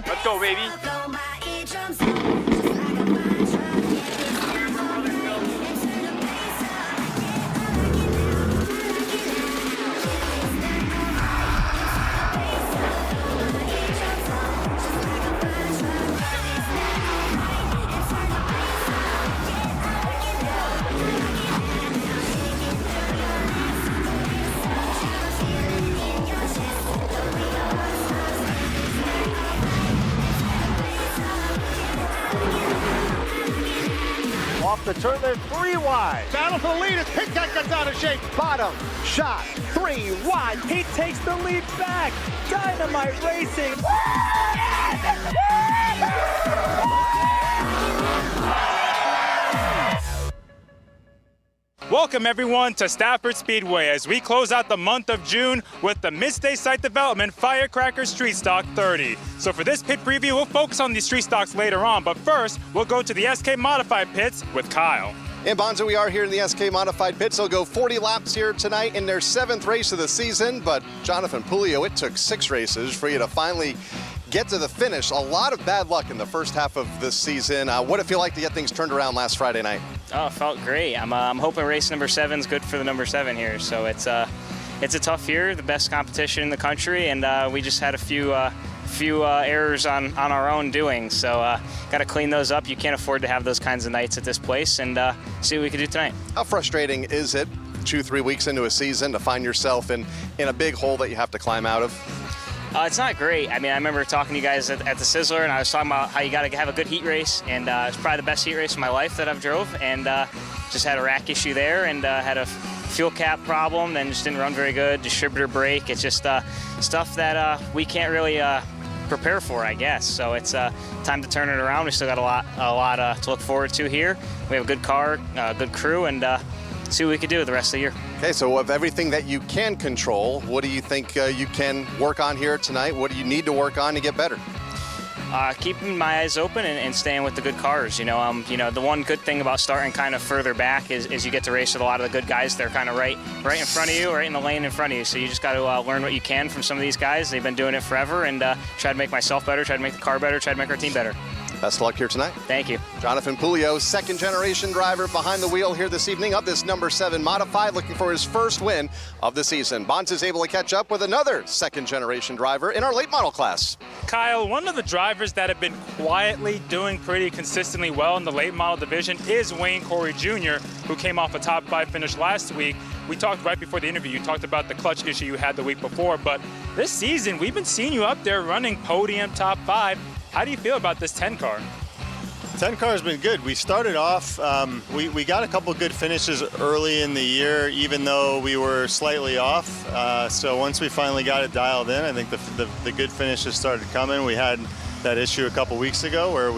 Let's go, baby. Off the turn, they're 3 wide. Battle for the lead as Hickok gets out of shape. Bottom shot, 3 wide. He takes the lead back. Dynamite Racing. Welcome everyone to Stafford Speedway as we close out the month of June with the Midstate Site Development Firecracker Street Stock 30. So for this pit preview, we'll focus on the street stocks later on, but first, we'll go to the SK Modified pits with Kyle. And Bonzo, we are here in the SK Modified pits. They'll go 40 laps here tonight in their 7th race of the season, but Jonathan Pulio, it took 6 races for you to finally get to the finish. A lot of bad luck in the first half of this season. What did it feel like to get things turned around last Friday night? Oh, it felt great. I'm hoping race number 7 is good for the number 7 here. So it's a tough year, the best competition in the country, and we just had a few errors on our own doing. So got to clean those up. You can't afford to have those kinds of nights at this place, and see what we can do tonight. How frustrating is it 2-3 weeks into a season to find yourself in a big hole that you have to climb out of? It's not great. I mean, I remember talking to you guys at the Sizzler, and I was talking about how you got to have a good heat race, and it's probably the best heat race of my life that I've drove, and just had a rack issue there, and had a fuel cap problem, then just didn't run very good, distributor brake. It's just stuff that we can't really prepare for, I guess. So it's time to turn it around. We still got a lot to look forward to here. We have a good car, good crew, and see what we can do the rest of the year. Okay, so of everything that you can control, what do you think you can work on here tonight? What do you need to work on to get better? Keeping my eyes open and staying with the good cars. You know, the one good thing about starting kind of further back is you get to race with a lot of the good guys. They're kind of right in front of you, right in the lane in front of you. So you just got to learn what you can from some of these guys. They've been doing it forever, and try to make myself better, try to make the car better, try to make our team better. Best of luck here tonight. Thank you. Jonathan Pulio, 2nd generation driver behind the wheel here this evening of this number 7 Modified, looking for his first win of the season. Bonds is able to catch up with another 2nd generation driver in our late model class. Kyle, one of the drivers that have been quietly doing pretty consistently well in the late model division is Wayne Corey Jr., who came off a top 5 finish last week. We talked right before the interview, you talked about the clutch issue you had the week before, but this season we've been seeing you up there running podium top 5. How do you feel about this 10 car? 10 car has been good. We started off, we got a couple good finishes early in the year, even though we were slightly off. So once we finally got it dialed in, I think the good finishes started coming. We had that issue a couple weeks ago where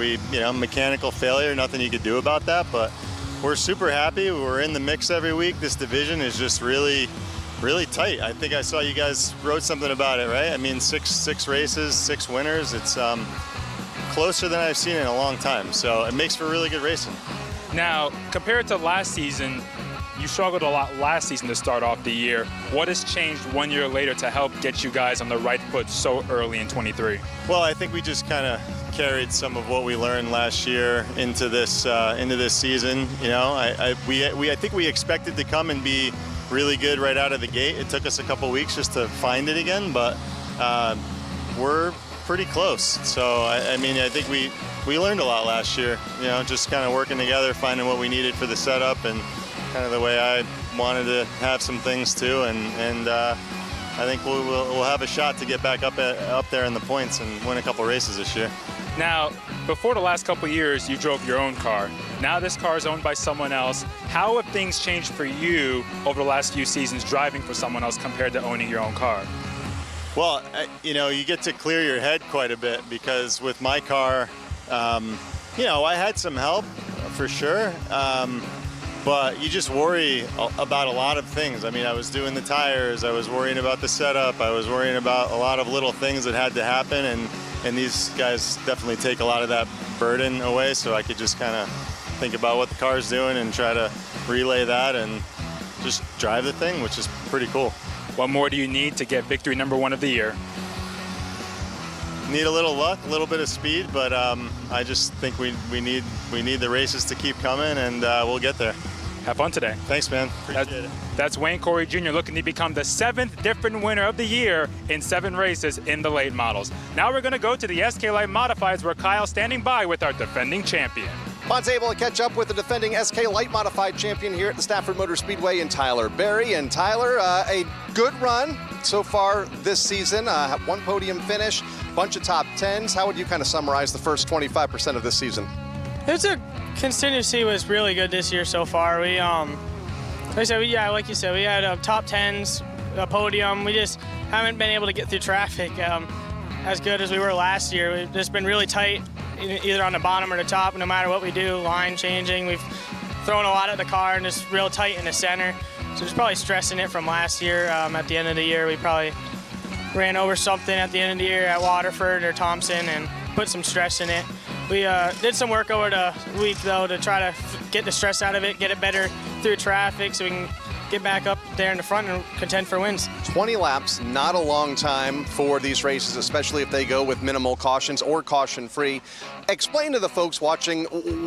mechanical failure, nothing you could do about that, but we're super happy. We're in the mix every week. This division is just really tight. I think I saw you guys wrote something about it, right? I mean, six races, 6 winners. It's closer than I've seen in a long time. So it makes for really good racing. Now, compared to last season, you struggled a lot last season to start off the year. What has changed 1 year later to help get you guys on the right foot so early in 23? Well, I think we just kind of carried some of what we learned last year into this season. You know, I think we expected to come and be really good right out of the gate. It took us a couple weeks just to find it again, but we're pretty close. So I mean, I think we learned a lot last year. You know, just kind of working together, finding what we needed for the setup, and kind of the way I wanted to have some things too. And I think we'll have a shot to get back up there in the points and win a couple races this year. Now, before the last couple years, you drove your own car. Now this car is owned by someone else. How have things changed for you over the last few seasons driving for someone else compared to owning your own car? Well, you know, you get to clear your head quite a bit because with my car, you know, I had some help for sure, but you just worry about a lot of things. I mean, I was doing the tires, I was worrying about the setup, I was worrying about a lot of little things that had to happen, and these guys definitely take a lot of that burden away, so I could just kind of think about what the car's doing and try to relay that and just drive the thing, which is pretty cool. What more do you need to get victory number 1 of the year? Need a little luck, a little bit of speed, but I just think we need the races to keep coming, and we'll get there. Have fun today. Thanks, man. Appreciate it. That's Wayne Corey Jr. looking to become the 7th different winner of the year in 7 races in the late models. Now we're going to go to the SK Light Modifieds, where Kyle's standing by with our defending champion. Bond's able to catch up with the defending SK Light Modified champion here at the Stafford Motor Speedway in Tyler Berry. And Tyler, a good run so far this season. 1 podium finish, bunch of top 10s. How would you kind of summarize the first 25% of this season? Consistency was really good this year so far. We, like you said, we had top 10s, a podium. We just haven't been able to get through traffic as good as we were last year. We've just been really tight, either on the bottom or the top, no matter what we do, line changing. We've thrown a lot at the car and just real tight in the center. So just probably stressing it from last year. At the end of the year, we probably ran over something at the end of the year at Waterford or Thompson and put some stress in it. We did some work over the week, though, to try to get the stress out of it, get it better through traffic so we can get back up there in the front and contend for wins. 20 laps, not a long time for these races, especially if they go with minimal cautions or caution-free. Explain to the folks watching,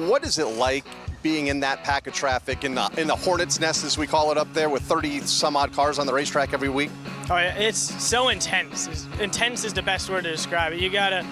what is it like being in that pack of traffic in the hornet's nest, as we call it up there, with 30-some-odd cars on the racetrack every week? Oh, yeah, it's so intense. Intense is the best word to describe it. You get a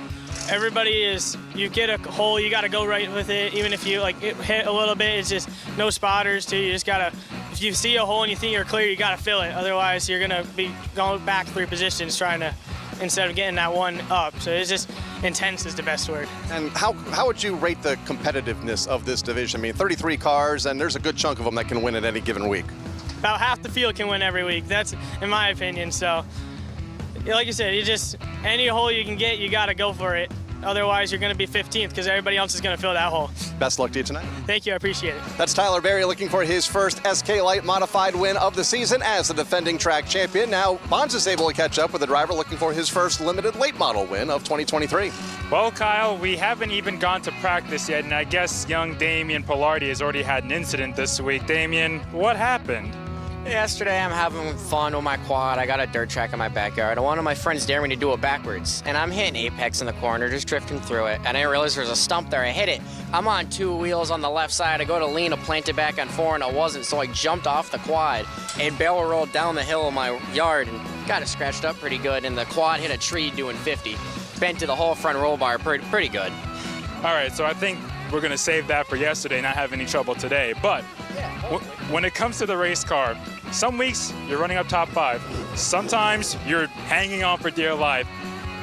hole, you gotta go right with it. Even if you hit a little bit, it's just no spotters too. You just gotta, if you see a hole and you think you're clear, you gotta fill it. Otherwise, you're gonna be going back 3 positions trying to, instead of getting that one up. So it's just, intense is the best word. And how would you rate the competitiveness of this division? I mean, 33 cars, and there's a good chunk of them that can win at any given week. About half the field can win every week. That's in my opinion. So, like you said, any hole you can get, you gotta go for it. Otherwise, you're going to be 15th because everybody else is going to fill that hole. Best luck to you tonight. Thank you. I appreciate it. That's Tyler Berry looking for his first SK Light Modified win of the season as the defending track champion. Now, Bonds is able to catch up with the driver looking for his first limited late model win of 2023. Well, Kyle, we haven't even gone to practice yet, and I guess young Damian Pilardi has already had an incident this week. Damian, what happened? Yesterday, I'm having fun with my quad. I got a dirt track in my backyard. One of my friends dared me to do it backwards, and I'm hitting apex in the corner, just drifting through it. And I didn't realize there was a stump there. I hit it. I'm on 2 wheels on the left side. I go to lean to plant it back on 4, and it wasn't, so I jumped off the quad and barrel rolled down the hill of my yard and got it scratched up pretty good. And the quad hit a tree doing 50. Bent to the whole front roll bar pretty good. All right, so I think we're going to save that for yesterday, not have any trouble today. But when it comes to the race car, some weeks you're running up top 5. Sometimes you're hanging on for dear life.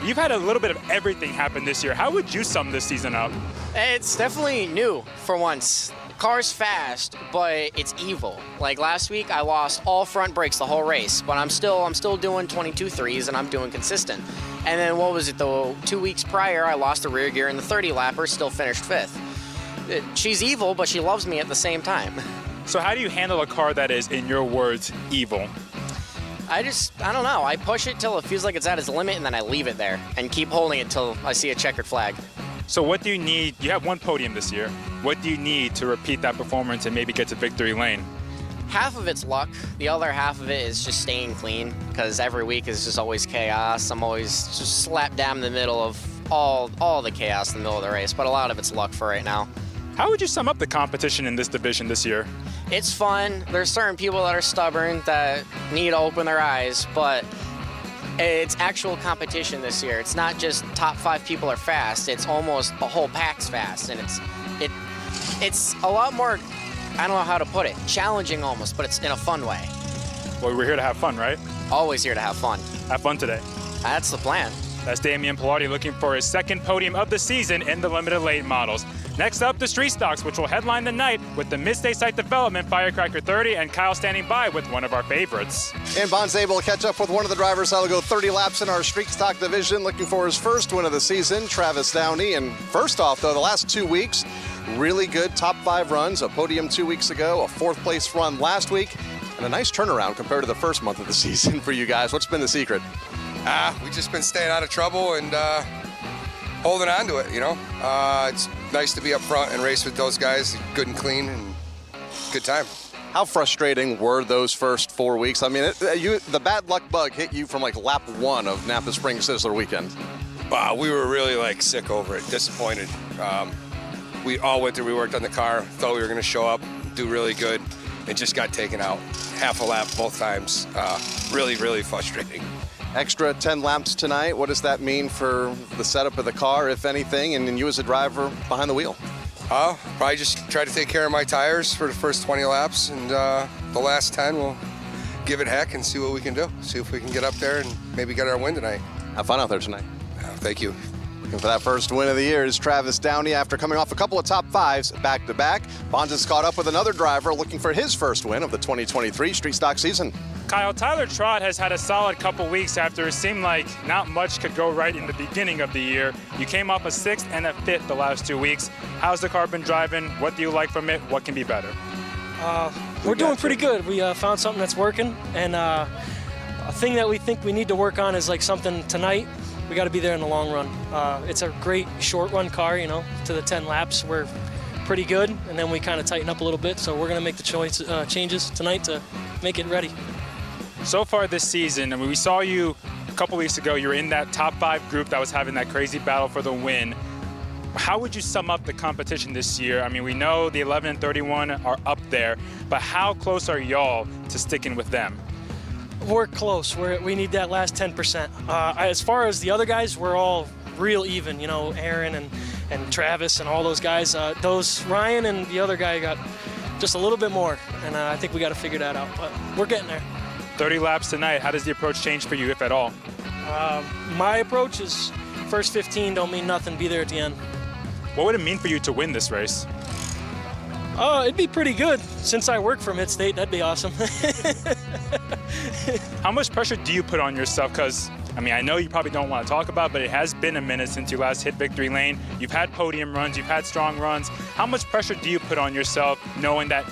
You've had a little bit of everything happen this year. How would you sum this season up? It's definitely new for once. The car's fast, but it's evil. Like last week, I lost all front brakes the whole race, but I'm still doing 22 threes and I'm doing consistent. And then what was it, though? 2 weeks prior, I lost the rear gear in the 30 lapper, still finished 5th. She's evil, but she loves me at the same time. So how do you handle a car that is, in your words, evil? I don't know. I push it till it feels like it's at its limit, and then I leave it there and keep holding it till I see a checkered flag. So what do you need? You have 1 podium this year. What do you need to repeat that performance and maybe get to victory lane? Half of it's luck. The other half of it is just staying clean, because every week is just always chaos. I'm always just slapped down in the middle of all the chaos in the middle of the race, but a lot of it's luck for right now. How would you sum up the competition in this division this year? It's fun. There's certain people that are stubborn that need to open their eyes, but it's actual competition this year. It's not just top 5 people are fast. It's almost the whole pack's fast, and it's a lot more, I don't know how to put it, challenging almost, but it's in a fun way. Well, we're here to have fun, right? Always here to have fun. Have fun today. That's the plan. That's Damian Pilardi looking for his 2nd podium of the season in the limited late models. Next up, the Street Stocks, which will headline the night with the Midstate Site Development Firecracker 30, and Kyle standing by with one of our favorites. And Bond's able to catch up with one of the drivers that'll go 30 laps in our Street Stock division, looking for his first win of the season, Travis Downey. And first off, though, the last 2 weeks, really good top 5 runs, a podium 2 weeks ago, a 4th place run last week, and a nice turnaround compared to the first month of the season for you guys. What's been the secret? We've just been staying out of trouble and holding on to it, you know. It's nice to be up front and race with those guys, good and clean, and good time. How frustrating were those first 4 weeks? I mean, the bad luck bug hit you from like lap 1 of Napa Spring Sizzler weekend. Wow, we were really like sick over it, disappointed. We all went through, we worked on the car, thought we were gonna show up, do really good, and just got taken out. Half a lap both times. Really, really frustrating. Extra 10 laps tonight. What does that mean for the setup of the car, if anything, and you as a driver behind the wheel? Probably just try to take care of my tires for the first 20 laps, and the last 10 we'll give it heck and see what we can do. See if we can get up there and maybe get our win tonight. Have fun out there tonight. Thank you. Looking for that first win of the year is Travis Downey after coming off a couple of top 5s back-to-back. Bonds has caught up with another driver looking for his first win of the 2023 Street Stock season. Kyle, Tyler Trott has had a solid couple weeks after it seemed like not much could go right in the beginning of the year. You came off a 6th and a 5th the last 2 weeks. How's the car been driving? What do you like from it? What can be better? We're doing pretty good. We found something that's working, and a thing that we think we need to work on is like something tonight. We got to be there in the long run. It's a great short run car, you know, to the 10 laps. We're pretty good, and then we kind of tighten up a little bit. So we're going to make the changes tonight to make it ready. So far this season, I mean, we saw you a couple weeks ago. You were in that top 5 group that was having that crazy battle for the win. How would you sum up the competition this year? I mean, we know the 11 and 31 are up there, but how close are y'all to sticking with them? We're close. We need that last 10%. As far as the other guys, we're all real even. You know, Aaron and Travis and all those guys. Those Ryan and the other guy got just a little bit more, and I think we got to figure that out. But we're getting there. 30 laps tonight. How does the approach change for you, if at all? My approach is first 15 don't mean nothing. Be there at the end. What would it mean for you to win this race? It'd be pretty good. Since I work for Midstate, that'd be awesome. How much pressure do you put on yourself? Because, I mean, I know you probably don't want to talk about it, but it has been a minute since you last hit victory lane. You've had podium runs, you've had strong runs. How much pressure do you put on yourself knowing that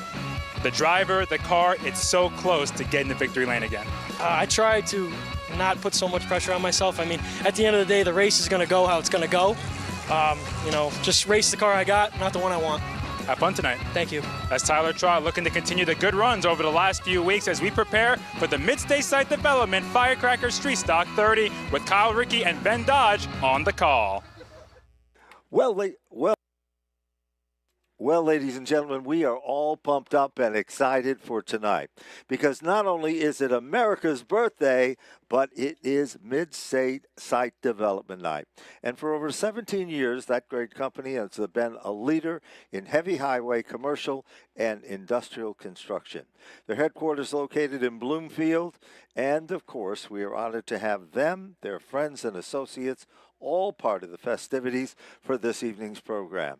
the driver, the car, it's so close to getting the victory lane again? I try to not put so much pressure on myself. I mean, at the end of the day, the race is going to go how it's going to go. You know, just race the car I got, not the one I want. Have fun tonight. Thank you. That's Tyler Trott looking to continue the good runs over the last few weeks as we prepare for the Midstate Site Development Firecracker Street Stock 30 with Kyle Rickey and Ben Dodge on the call. Well, ladies and gentlemen, we are all pumped up and excited for tonight because not only is it America's birthday, but it is Midstate Site Development Night. And for over 17 years, that great company has been a leader in heavy highway, commercial, and industrial construction. Their headquarters located in Bloomfield, and of course, we are honored to have them, their friends and associates, all part of the festivities for this evening's program.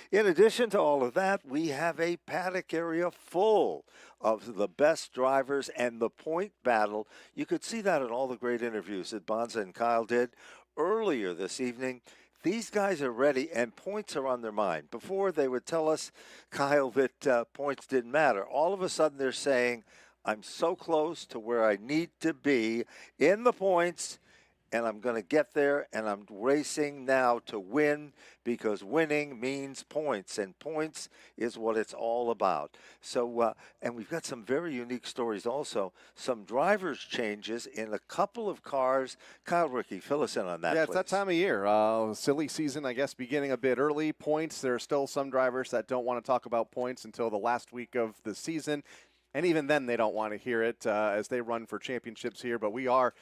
In addition to all of that, we have a paddock area full of the best drivers and the point battle. You could see that in all the great interviews that Bonza and Kyle did earlier this evening. These guys are ready, and points are on their mind. Before, they would tell us, Kyle, that points didn't matter. All of a sudden, they're saying, I'm so close to where I need to be in the points, and I'm going to get there, and I'm racing now to win because winning means points, and points is what it's all about. So, and we've got some very unique stories also. Some drivers' changes in a couple of cars. Kyle Rickey, fill us in on that, Yeah, please. it's that time of year. Silly season, I guess, beginning a bit early. Points, there are still some drivers that don't want to talk about points until the last week of the season. And even then, they don't want to hear it as they run for championships here. But we are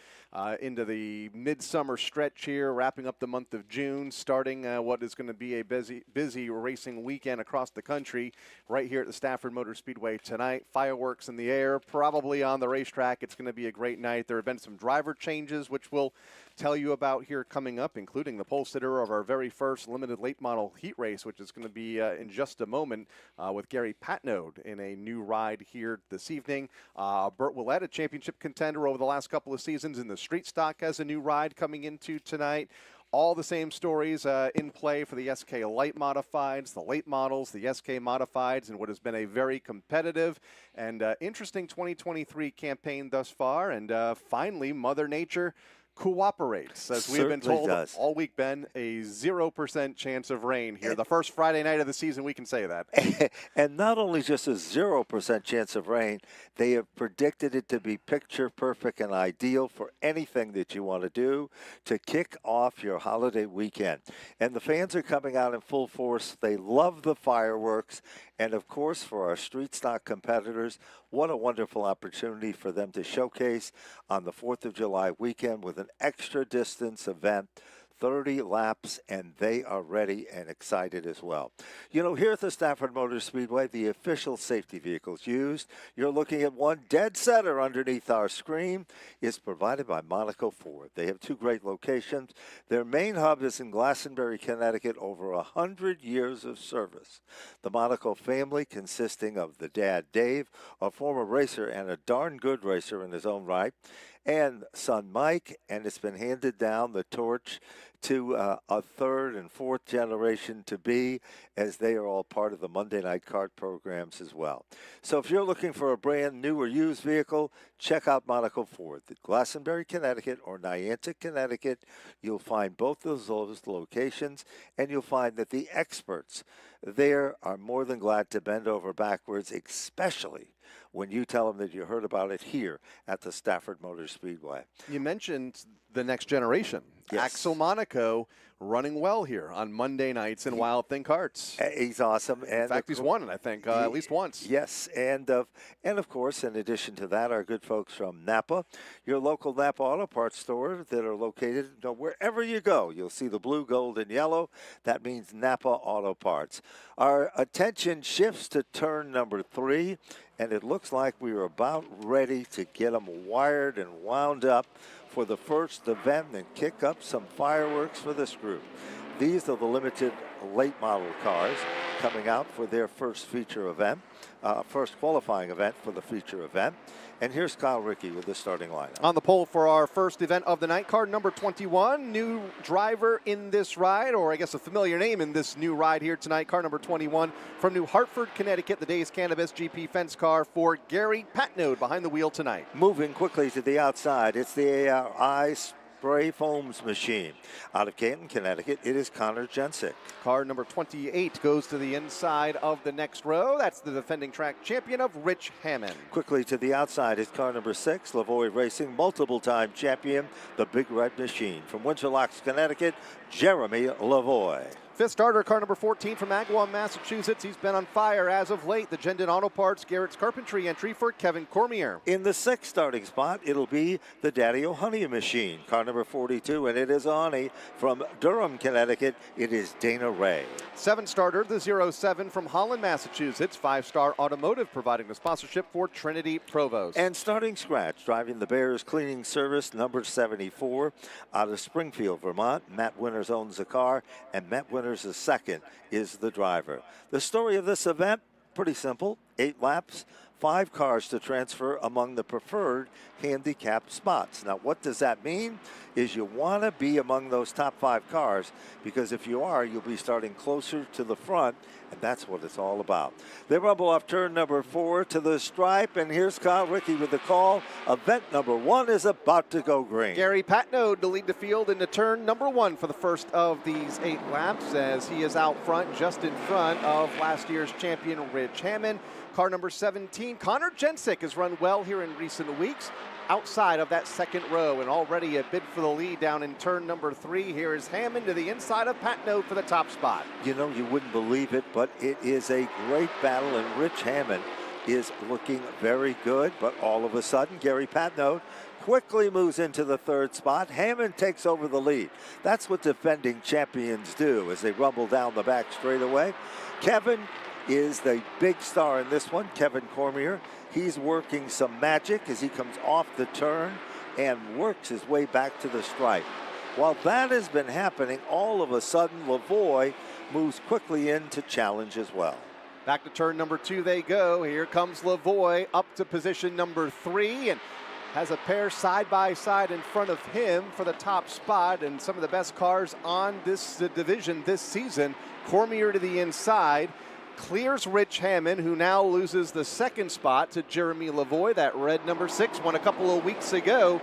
into the midsummer stretch here, wrapping up the month of June, starting what is going to be a busy racing weekend across the country right here at the Stafford Motor Speedway tonight. Fireworks in the air, probably on the racetrack. It's going to be a great night. There have been some driver changes, which we'll tell you about here coming up, including the pole sitter of our very first limited late model heat race, which is going to be in just a moment with Gary Patnode in a new ride here this evening. Burt Willett, a championship contender over the last couple of seasons in the street stock, has a new ride coming into tonight. All the same stories in play for the SK Light Modifieds, the late models, the SK Modifieds, and what has been a very competitive and interesting 2023 campaign thus far. And finally, Mother Nature cooperates, as we have been Certainly told does. all week, Ben. A 0% chance of rain here. The first Friday night of the season, we can say that. And not only just a 0% chance of rain, they have predicted it to be picture perfect and ideal for anything that you want to do to kick off your holiday weekend. And the fans are coming out in full force. They love the fireworks. And of course, for our street stock competitors, what a wonderful opportunity for them to showcase on the 4th of July weekend with an extra distance event. 30 laps, and they are ready and excited as well. You know, here at the Stafford Motor Speedway, the official safety vehicles used, you're looking at one dead center underneath our screen, is provided by Monaco Ford. They have 2 great locations. Their main hub is in Glastonbury, Connecticut, over 100 years of service. The Monaco family, consisting of the dad, Dave, a former racer and a darn good racer in his own right, and son Mike, and it's been handed down the torch to a 3rd and 4th generation to be, as they are all part of the Monday Night Kart programs as well. So if you're looking for a brand new or used vehicle, check out Monaco Ford. Glastonbury, Connecticut, or Niantic, Connecticut, you'll find both of those locations, and you'll find that the experts there are more than glad to bend over backwards, especially when you tell them that you heard about it here at the Stafford Motor Speedway. You mentioned the next generation. Yes. Axel Monaco running well here on Monday nights in Wild Thing Karts. He's awesome. And in fact, he's won, I think, at least once. Yes, and of course, in addition to that, our good folks from Napa, your local Napa Auto Parts store that are located wherever you go. You'll see the blue, gold, and yellow. That means Napa Auto Parts. Our attention shifts to turn number 3, and it looks like we are about ready to get them wired and wound up for the first event and kick up some fireworks for this group. These are the limited late model cars coming out for their first feature event, first qualifying event for the feature event. And here's Kyle Rickey with the starting lineup. On the pole for our first event of the night, car number 21, new driver in this ride, or I guess a familiar name in this new ride here tonight, car number 21 from New Hartford, Connecticut, the Days Cannabis GP fence car for Gary Patnode behind the wheel tonight. Moving quickly to the outside, it's the ARI Spray Foams machine. Out of Canton, Connecticut, it is Connor Jensick. Car number 28 goes to the inside of the next row. That's the defending track champion of Rich Hammond. Quickly to the outside is car number 6, Lavoie Racing, multiple-time champion, the Big Red Machine. From Windsor Locks, Connecticut, Jeremy Lavoie. Fifth starter, car number 14 from Agawam, Massachusetts. He's been on fire as of late. The Gendon Auto Parts Garrett's Carpentry entry for Kevin Cormier. In the 6th starting spot, it'll be the Daddy O'Honey machine, car number 42, and it is O'Honey from Durham, Connecticut. It is Dana Ray. 7th starter, the 07 from Holland, Massachusetts. 5-star Automotive providing the sponsorship for Trinity Provost. And starting scratch, driving the Bears Cleaning Service, number 74, out of Springfield, Vermont. Matt Winters owns the car, and Matt Winters the second is the driver. The story of this event, pretty simple. 8 laps, 5 cars to transfer among the preferred handicap spots. Now, what does that mean? Is you want to be among those top 5 cars, because if you are, you'll be starting closer to the front, and that's what it's all about. They rumble off turn number 4 to the stripe, and here's Kyle Rickey with the call. Event number 1 is about to go green. Gary Patnode to lead the field into turn number 1 for the first of these 8 laps, as he is out front, just in front of last year's champion Rich Hammond. Car number 17, Connor Jensick, has run well here in recent weeks, outside of that 2nd row, and already a bid for the lead down in turn number 3. Here is Hammond to the inside of Patnode for the top spot. You know, you wouldn't believe it, but it is a great battle, and Rich Hammond is looking very good. But all of a sudden, Gary Patnode quickly moves into the 3rd spot. Hammond takes over the lead. That's what defending champions do as they rumble down the back straightaway. Kevin is the big star in this one, Kevin Cormier. He's working some magic as he comes off the turn and works his way back to the stripe. While that has been happening, all of a sudden, Lavoie moves quickly in to challenge as well. Back to turn number 2 they go. Here comes Lavoie up to position number 3 and has a pair side by side in front of him for the top spot, and some of the best cars on this division this season. Cormier to the inside. Clears Rich Hammond, who now loses the 2nd spot to Jeremy Lavoie. That red number 6 won a couple of weeks ago.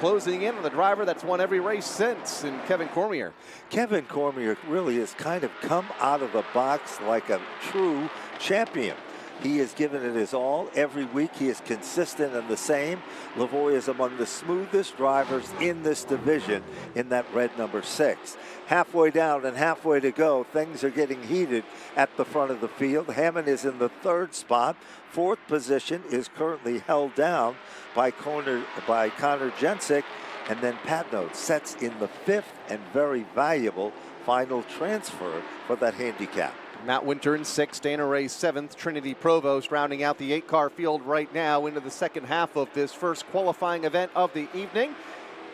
closing in on the driver that's won every race since, in Kevin Cormier. Kevin Cormier really has kind of come out of the box like a true champion. He has given it his all every week. He is consistent and the same. Lavoie is among the smoothest drivers in this division in that red number 6. Halfway down and halfway to go, things are getting heated at the front of the field. Hammond is in the 3rd spot. 4th position is currently held down by Connor Jensick. And then Patno sets in the 5th and very valuable final transfer for that handicap. Matt Winter in 6th, Dana Ray 7th, Trinity Provost rounding out the 8-car field right now into the second half of this first qualifying event of the evening.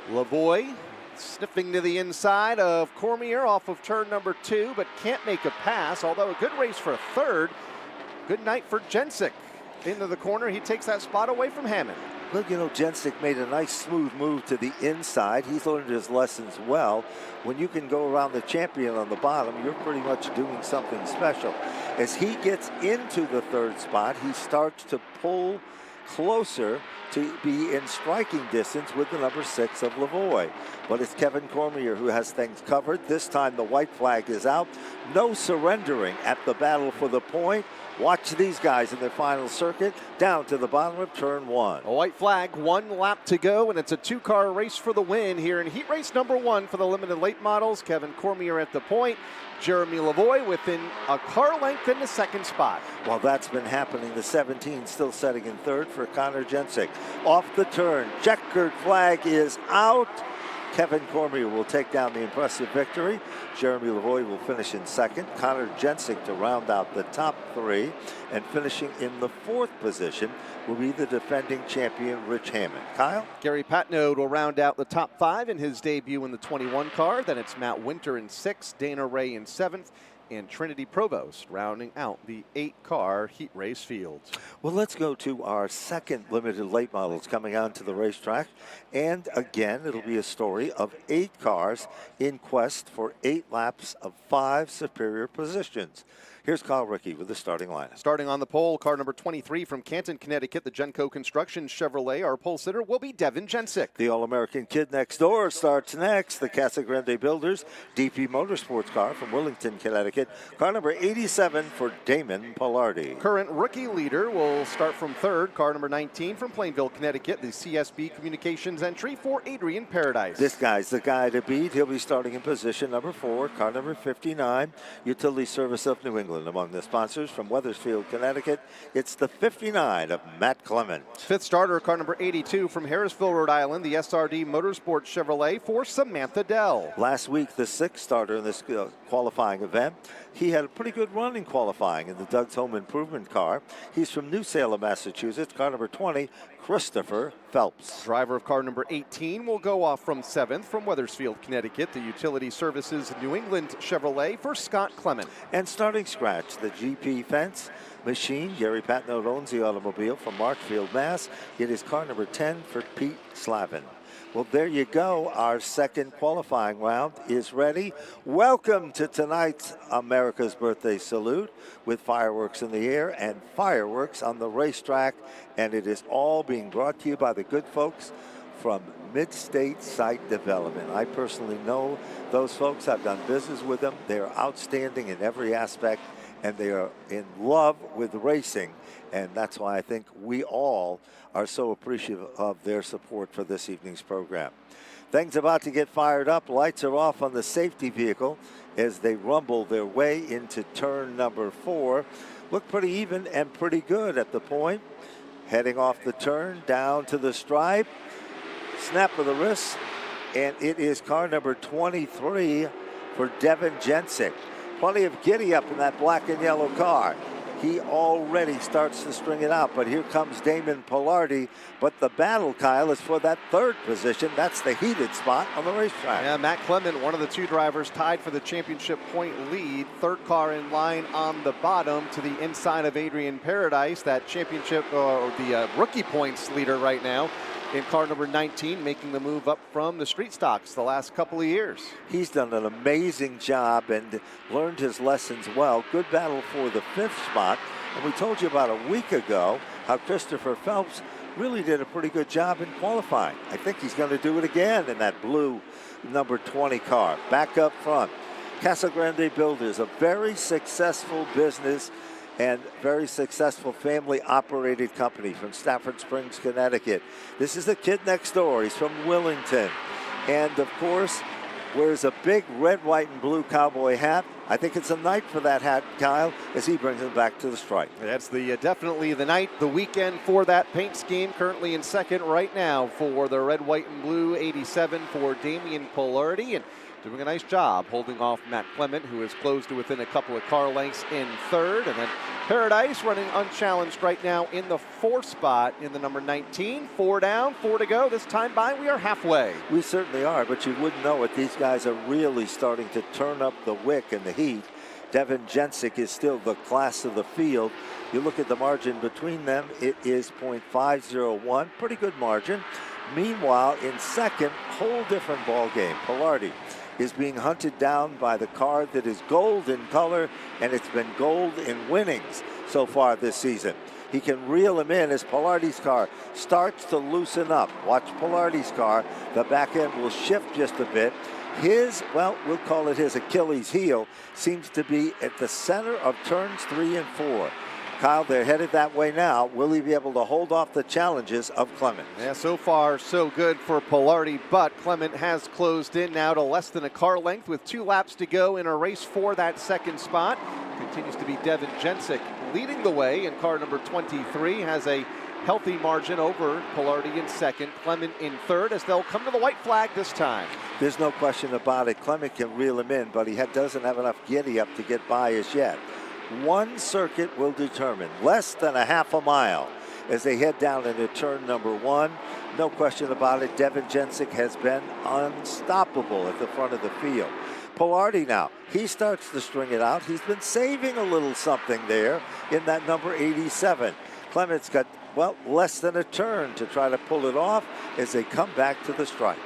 Lavoie sniffing to the inside of Cormier off of turn number 2, but can't make a pass, although a good race for 3rd. Good night for Jensick. Into the corner, he takes that spot away from Hammond. Well, you know, Jensick made a nice smooth move to the inside. He's learned his lessons well. When you can go around the champion on the bottom, you're pretty much doing something special. As he gets into the 3rd spot, he starts to pull closer to be in striking distance with the number 6 of Lavoie. But it's Kevin Cormier who has things covered. This time the white flag is out. No surrendering at the battle for the point. Watch these guys in their final circuit down to the bottom of turn 1. A white flag, 1 lap to go, and it's a 2-car race for the win here in heat race number 1 for the limited late models. Kevin Cormier at the point. Jeremy Lavoie within a car length in the 2nd spot. Well, that's been happening. The 17 still setting in 3rd for Connor Jensick. Off the turn, checkered flag is out. Kevin Cormier will take down the impressive victory. Jeremy Lavoie will finish in 2nd. Connor Jensick to round out the top 3. And finishing in the 4th position will be the defending champion, Rich Hammond. Kyle? Gary Patnode will round out the top 5 in his debut in the 21 car. Then it's Matt Winter in 6th, Dana Ray in 7th, and Trinity Provost rounding out the 8-car heat race field. Well, let's go to our 2nd limited late models coming onto the racetrack. And again, it'll be a story of 8 cars in quest for 8 laps of 5 superior positions. Here's Kyle Rickey with the starting lineup. Starting on the pole, car number 23 from Canton, Connecticut, the Genco Construction Chevrolet. Our pole sitter will be Devin Jensick. The All-American kid next door starts next. The Casa Grande Builders DP Motorsports car from Wellington, Connecticut. Car number 87 for Damon Pillardi. Current rookie leader will start from 3rd. Car number 19 from Plainville, Connecticut. The CSB Communications entry for Adrian Paradise. This guy's the guy to beat. He'll be starting in position number 4. Car number 59. Utility Service of New England. Among the sponsors from Wethersfield, Connecticut, it's the 59 of Matt Clement. 5th starter, car number 82 from Harrisville, Rhode Island, the SRD Motorsports Chevrolet for Samantha Dell. Last week, the 6th starter in this qualifying event, he had a pretty good run in qualifying in the Doug's Home Improvement car. He's from New Salem, Massachusetts, car number 20, Christopher Phelps. Driver of car number 18 will go off from 7th from Wethersfield, Connecticut, the Utility Services New England Chevrolet for Scott Clement. And starting scratch, the GP fence machine. Gary Patnode owns the automobile from Markfield, Mass. It is car number 10 for Pete Slavin. Well, there you go. Our 2nd qualifying round is ready. Welcome to tonight's America's Birthday Salute with fireworks in the air and fireworks on the racetrack. And it is all being brought to you by the good folks from Midstate Site Development. I personally know those folks. I've done business with them. They are outstanding in every aspect, and they are in love with racing. And that's why I think we all are so appreciative of their support for this evening's program. Things about to get fired up. Lights are off on the safety vehicle as they rumble their way into turn number 4. Look pretty even and pretty good at the point. Heading off the turn, down to the stripe. Snap of the wrist, and it is car number 23 for Devin Jensick. Plenty of giddy up in that black and yellow car. He already starts to string it out, but here comes Damon Pillardi. But the battle, Kyle, is for that 3rd position. That's the heated spot on the racetrack. Yeah, Matt Clement, one of the 2 drivers tied for the championship point lead. 3rd car in line on the bottom to the inside of Adrian Paradise, that championship or the rookie points leader right now. In car number 19, making the move up from the street stocks the last couple of years. He's done an amazing job and learned his lessons well. Good battle for the 5th spot. And we told you about a week ago how Christopher Phelps really did a pretty good job in qualifying. I think he's going to do it again in that blue number 20 car. Back up front, Casa Grande Builders, a very successful business and very successful family-operated company from Stafford Springs, Connecticut. This is the kid next door. He's from Willington. And, of course, wears a big red, white, and blue cowboy hat. I think it's a night for that hat, Kyle, as he brings him back to the stripe. That's definitely the night, the weekend for that paint scheme. Currently in second right now for the red, white, and blue 87 for Damian Polardi, and doing a nice job holding off Matt Clement, who is close to within a couple of car lengths in third. And then Paradise running unchallenged right now in the fourth spot in the number 19. 4 down, 4 to go. This time by, we are halfway. We certainly are, but you wouldn't know it. These guys are really starting to turn up the wick and the heat. Devin Jensick is still the class of the field. You look at the margin between them, it is .501, pretty good margin. Meanwhile, in second, whole different ball game. Polardi is being hunted down by the car that is gold in color, and it's been gold in winnings so far this season. He can reel him in as Polardi's car starts to loosen up. Watch Polardi's car. The back end will shift just a bit. His, well, we'll call it his Achilles heel, seems to be at the center of turns 3 and 4. Kyle, they're headed that way now. Will he be able to hold off the challenges of Clement? Yeah, so far so good for Polardi, but Clement has closed in now to less than a car length with 2 laps to go in a race for that second spot. Continues to be Devin Jensick leading the way in car number 23. Has a healthy margin over Polardi in second, Clement in third, as they'll come to the white flag this time. There's no question about it. Clement can reel him in, but he doesn't have enough giddy up to get by as yet. One circuit will determine, less than a half a mile as they head down into turn number 1. No question about it, Devin Jensick has been unstoppable at the front of the field. Polardi now, he starts to string it out. He's been saving a little something there in that number 87. Clement's got, well, less than a turn to try to pull it off as they come back to the stripe.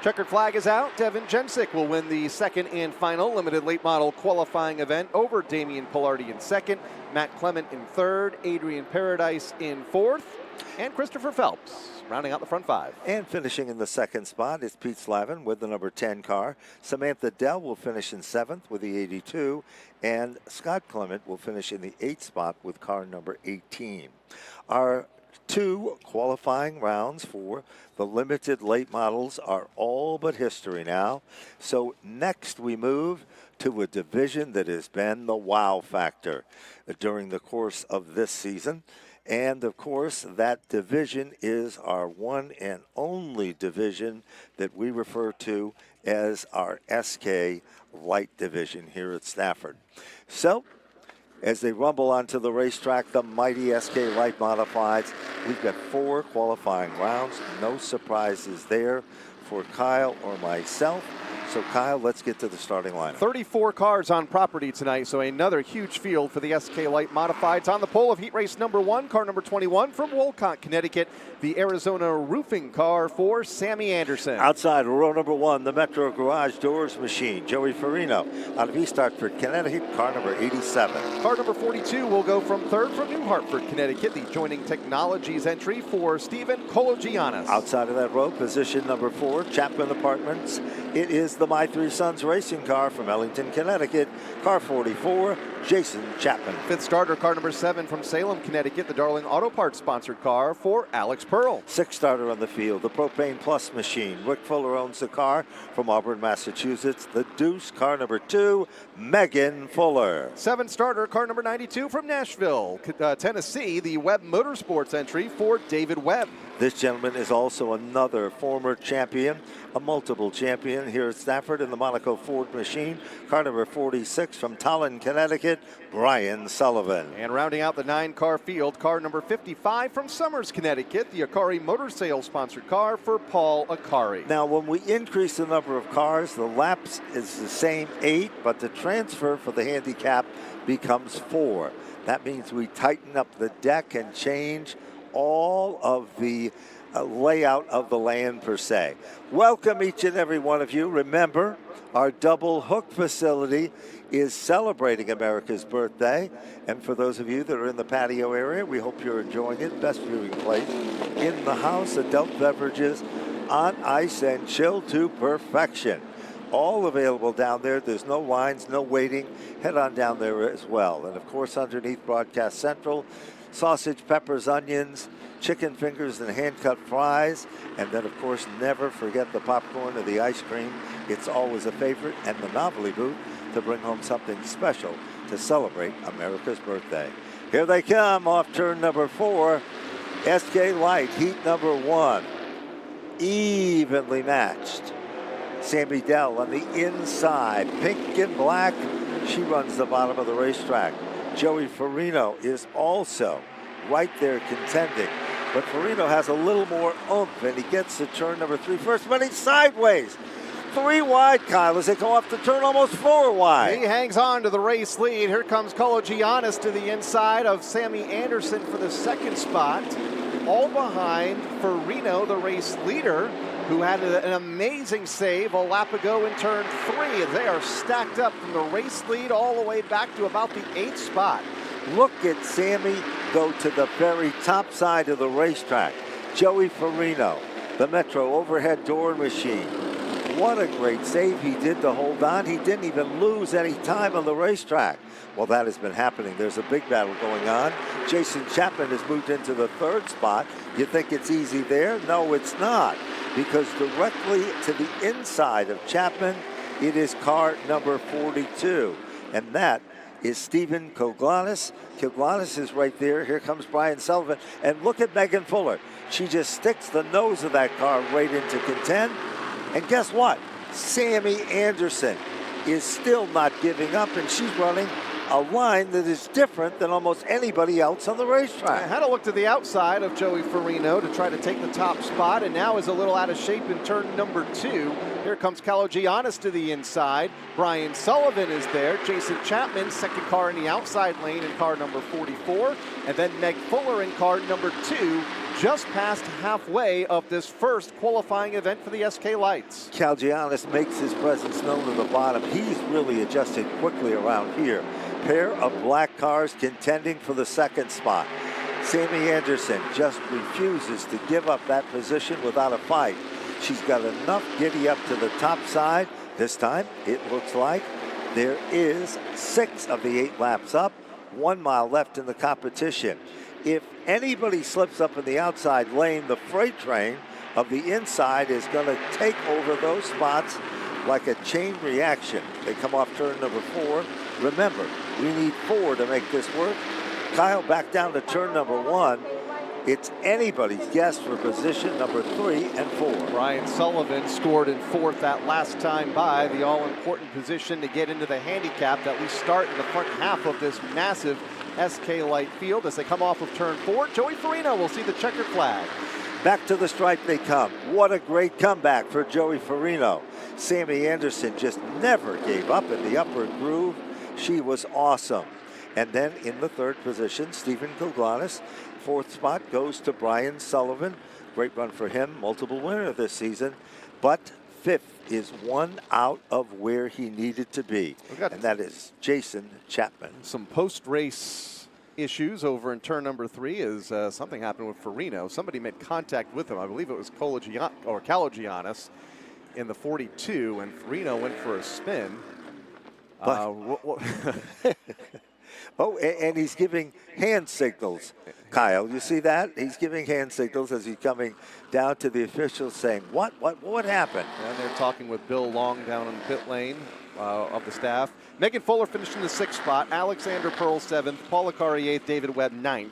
Checkered flag is out. Devin Jensick will win the second and final limited late model qualifying event over Damian Polardi in second, Matt Clement in third, Adrian Paradise in fourth, and Christopher Phelps rounding out the front 5. And finishing in the second spot is Pete Slavin with the number 10 car. Samantha Dell will finish in 7th with the 82, and Scott Clement will finish in the 8th spot with car number 18. Our 2 qualifying rounds for the limited late models are all but history now. So next we move to a division that has been the wow factor during the course of this season. And of course, that division is our one and only division that we refer to as our SK Light division here at Stafford. So, as they rumble onto the racetrack, the mighty SK Light Modifieds, we've got 4 qualifying rounds. No surprises there for Kyle or myself. So, Kyle, let's get to the starting lineup. 34 cars on property tonight, so another huge field for the SK Light Modifieds. On the pole of heat race number 1, car number 21 from Wolcott, Connecticut, the Arizona roofing car for Sammy Anderson. Outside row number 1, the Metro Garage Doors Machine, Joey Farino. Out of East Hartford, Connecticut, car number 87. Car number 42 will go from third from New Hartford, Connecticut, the Joining Technologies entry for Stephen Kologiannis. Outside of that row, position number 4, Chapman Apartments. It is the My Three Sons racing car from Ellington, Connecticut, car 44, Jason Chapman. 5th starter, car number 7 from Salem, Connecticut, the Darling Auto Parts sponsored car for Alex Pearl. 6th starter on the field, the Propane Plus machine. Rick Fuller owns the car from Auburn, Massachusetts. The Deuce, car number 2, Megan Fuller. 7th starter, car number 92 from Nashville, Tennessee, the Webb Motorsports entry for David Webb. This gentleman is also another former champion, a multiple champion here at Stafford in the Monaco Ford machine. Car number 46 from Tallinn, Connecticut, Brian Sullivan. And rounding out the 9-car field, car number 55 from Summers, Connecticut, the Akari Motor Sales sponsored car for Paul Akari. Now, when we increase the number of cars, the laps is the same 8, but the transfer for the handicap becomes 4. That means we tighten up the deck and change all of the layout of the land per se. Welcome each and every one of you. Remember, our double hook facility is celebrating America's birthday. And for those of you that are in the patio area, we hope you're enjoying it. Best viewing place in the house. Adult beverages on ice and chilled to perfection. All available down there. There's no lines, no waiting. Head on down there as well. And of course, underneath Broadcast Central, sausage, peppers, onions, chicken fingers, and hand-cut fries. And then, of course, never forget the popcorn or the ice cream. It's always a favorite. And the novelty booth to bring home something special to celebrate America's birthday. Here they come off turn number 4. SK Light, heat number 1. Evenly matched. Sammy Dell on the inside, pink and black. She runs the bottom of the racetrack. Joey Farino is also right there contending. But Farino has a little more oomph, and he gets to turn number 3 first, but he's sideways. 3 wide, Kyle, as they go off the turn, almost 4 wide. He hangs on to the race lead. Here comes Kologiannis to the inside of Sammy Anderson for the second spot. All behind Farino, the race leader, who had an amazing save a lap ago in turn 3. As they are stacked up from the race lead all the way back to about the 8th spot. Look at Sammy go to the very top side of the racetrack. Joey Farino, the Metro overhead door machine. What a great save he did to hold on. He didn't even lose any time on the racetrack. Well, that has been happening. There's a big battle going on. Jason Chapman has moved into the 3rd spot. You think it's easy there? No, it's not. Because directly to the inside of Chapman, it is car number 42. And that is Stephen Koglanis. Koglanis is right there. Here comes Brian Sullivan. And look at Megan Fuller. She just sticks the nose of that car right into contend. And guess what? Sammy Anderson is still not giving up, and she's running a line that is different than almost anybody else on the racetrack. I had a look to the outside of Joey Farino to try to take the top spot, and now is a little out of shape in turn number 2. Here comes Kalogiannis to the inside. Brian Sullivan is there. Jason Chapman, second car in the outside lane in car number 44. And then Meg Fuller in car number 2, just past halfway of this first qualifying event for the SK Lights. Kalogiannis makes his presence known at the bottom. He's really adjusted quickly around here. Pair of black cars contending for the 2nd spot. Sammy Anderson just refuses to give up that position without a fight. She's got enough giddy up to the top side. This time, it looks like there is 6 of the 8 laps up. 1 mile left in the competition. If anybody slips up in the outside lane, the freight train of the inside is going to take over those spots like a chain reaction. They come off turn number 4. Remember, we need 4 to make this work. Kyle, back down to turn number 1. It's anybody's guess for position number 3 and 4. Brian Sullivan scored in 4th that last time by, the all-important position to get into the handicap that we start in the front half of this massive SK Light field. As they come off of turn 4, Joey Farino will see the checkered flag. Back to the stripe they come. What a great comeback for Joey Farino. Sammy Anderson just never gave up in the upper groove. She was awesome. And then in the 3rd position, Stephen Koglanis. 4th spot goes to Brian Sullivan. Great run for him, multiple winner this season. But 5th is 1 out of where he needed to be. And that is Jason Chapman. Some post-race issues over in turn number 3 as something happened with Farino. Somebody made contact with him. I believe it was Kalogiannis in the 42, and Farino went for a spin. Oh, and he's giving hand signals, Kyle. You see that? He's giving hand signals as he's coming down to the officials saying, what happened? And they're talking with Bill Long down in the pit lane of the staff. Megan Fuller finished in the 6th spot. Alexander Pearl 7th. Paul Acari 8th. David Webb 9th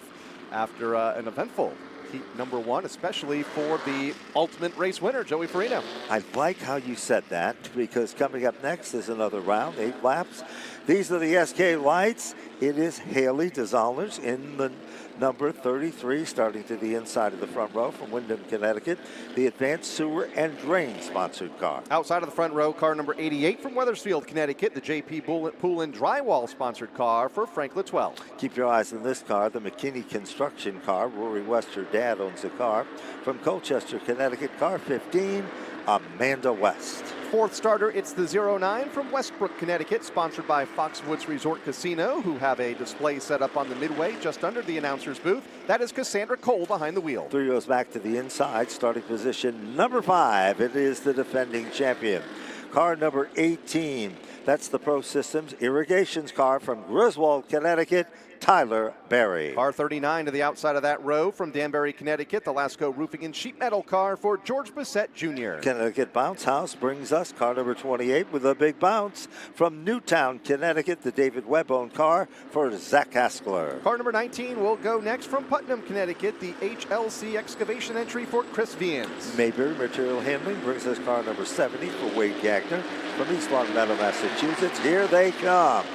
after an eventful heat number 1, especially for the ultimate race winner, Joey Farino. I like how you said that, because coming up next is another round, 8 laps. These are the SK Lights. It is Haley DeZollers in the number 33, starting to the inside of the front row from Windham, Connecticut. The Advanced Sewer and Drain sponsored car. Outside of the front row, car number 88 from Weathersfield, Connecticut, the JP Pool and Drywall sponsored car for Frank Litwell. Keep your eyes on this car, the McKinney construction car. Rory West, her dad, owns the car. From Colchester, Connecticut, car 15, Amanda West. fourth starter, it's the 09 from Westbrook, Connecticut, sponsored by Foxwoods Resort Casino, who have a display set up on the midway just under the announcer's booth. That is Cassandra Cole behind the wheel. 3 goes back to the inside, starting position number 5. It is the defending champion. Car number 18. That's the Pro Systems Irrigations car from Griswold, Connecticut, Tyler Berry. Car 39 to the outside of that row from Danbury, Connecticut, the Lasco Roofing and Sheet Metal car for George Bissett Jr. Connecticut Bounce House brings us car number 28 with a big bounce from Newtown, Connecticut, the David Webb-owned car for Zach Haskler. Car number 19 will go next from Putnam, Connecticut, the HLC excavation entry for Chris Vians. Mayberry Material Handling brings us car number 70 for Wade Gagner from East Long Meadow, Massachusetts. Here they come.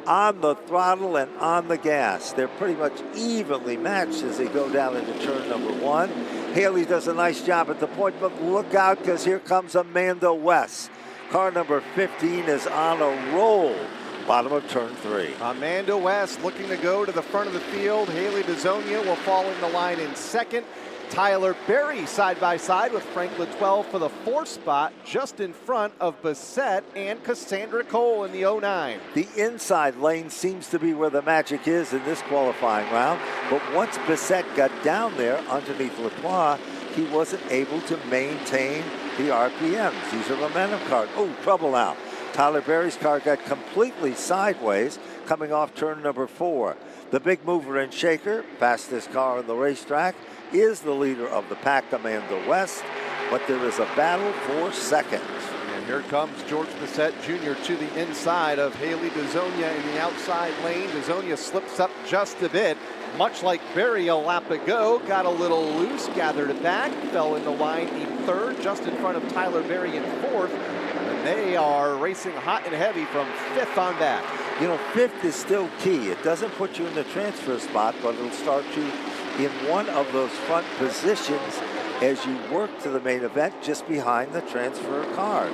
On the throttle and on the gas. They're pretty much evenly matched as they go down into turn number 1. Haley does a nice job at the point, but look out because here comes Amanda West. Car number 15 is on a roll. Bottom of turn 3. Amanda West looking to go to the front of the field. Haley DeZonia will fall in the line in second. Tyler Berry side by side with Frank Litwell for the 4th spot, just in front of Bissett and Cassandra Cole in the 09. The inside lane seems to be where the magic is in this qualifying round, but once Bissett got down there underneath Latois, he wasn't able to maintain the RPMs. These are momentum cars. Oh, trouble now. Tyler Berry's car got completely sideways coming off turn number 4. The big mover and shaker, fastest car on the racetrack, is the leader of the pack, Amanda West, but there is a battle for second. And here comes George Bissett Jr. to the inside of Haley DeZonia in the outside lane. DeZonia slips up just a bit, much like Berry a lap ago. Got a little loose, gathered it back, fell in the line in 3rd, just in front of Tyler Berry in 4th. And they are racing hot and heavy from 5th on back. You know, 5th is still key. It doesn't put you in the transfer spot, but it'll start you in one of those front positions as you work to the main event just behind the transfer car.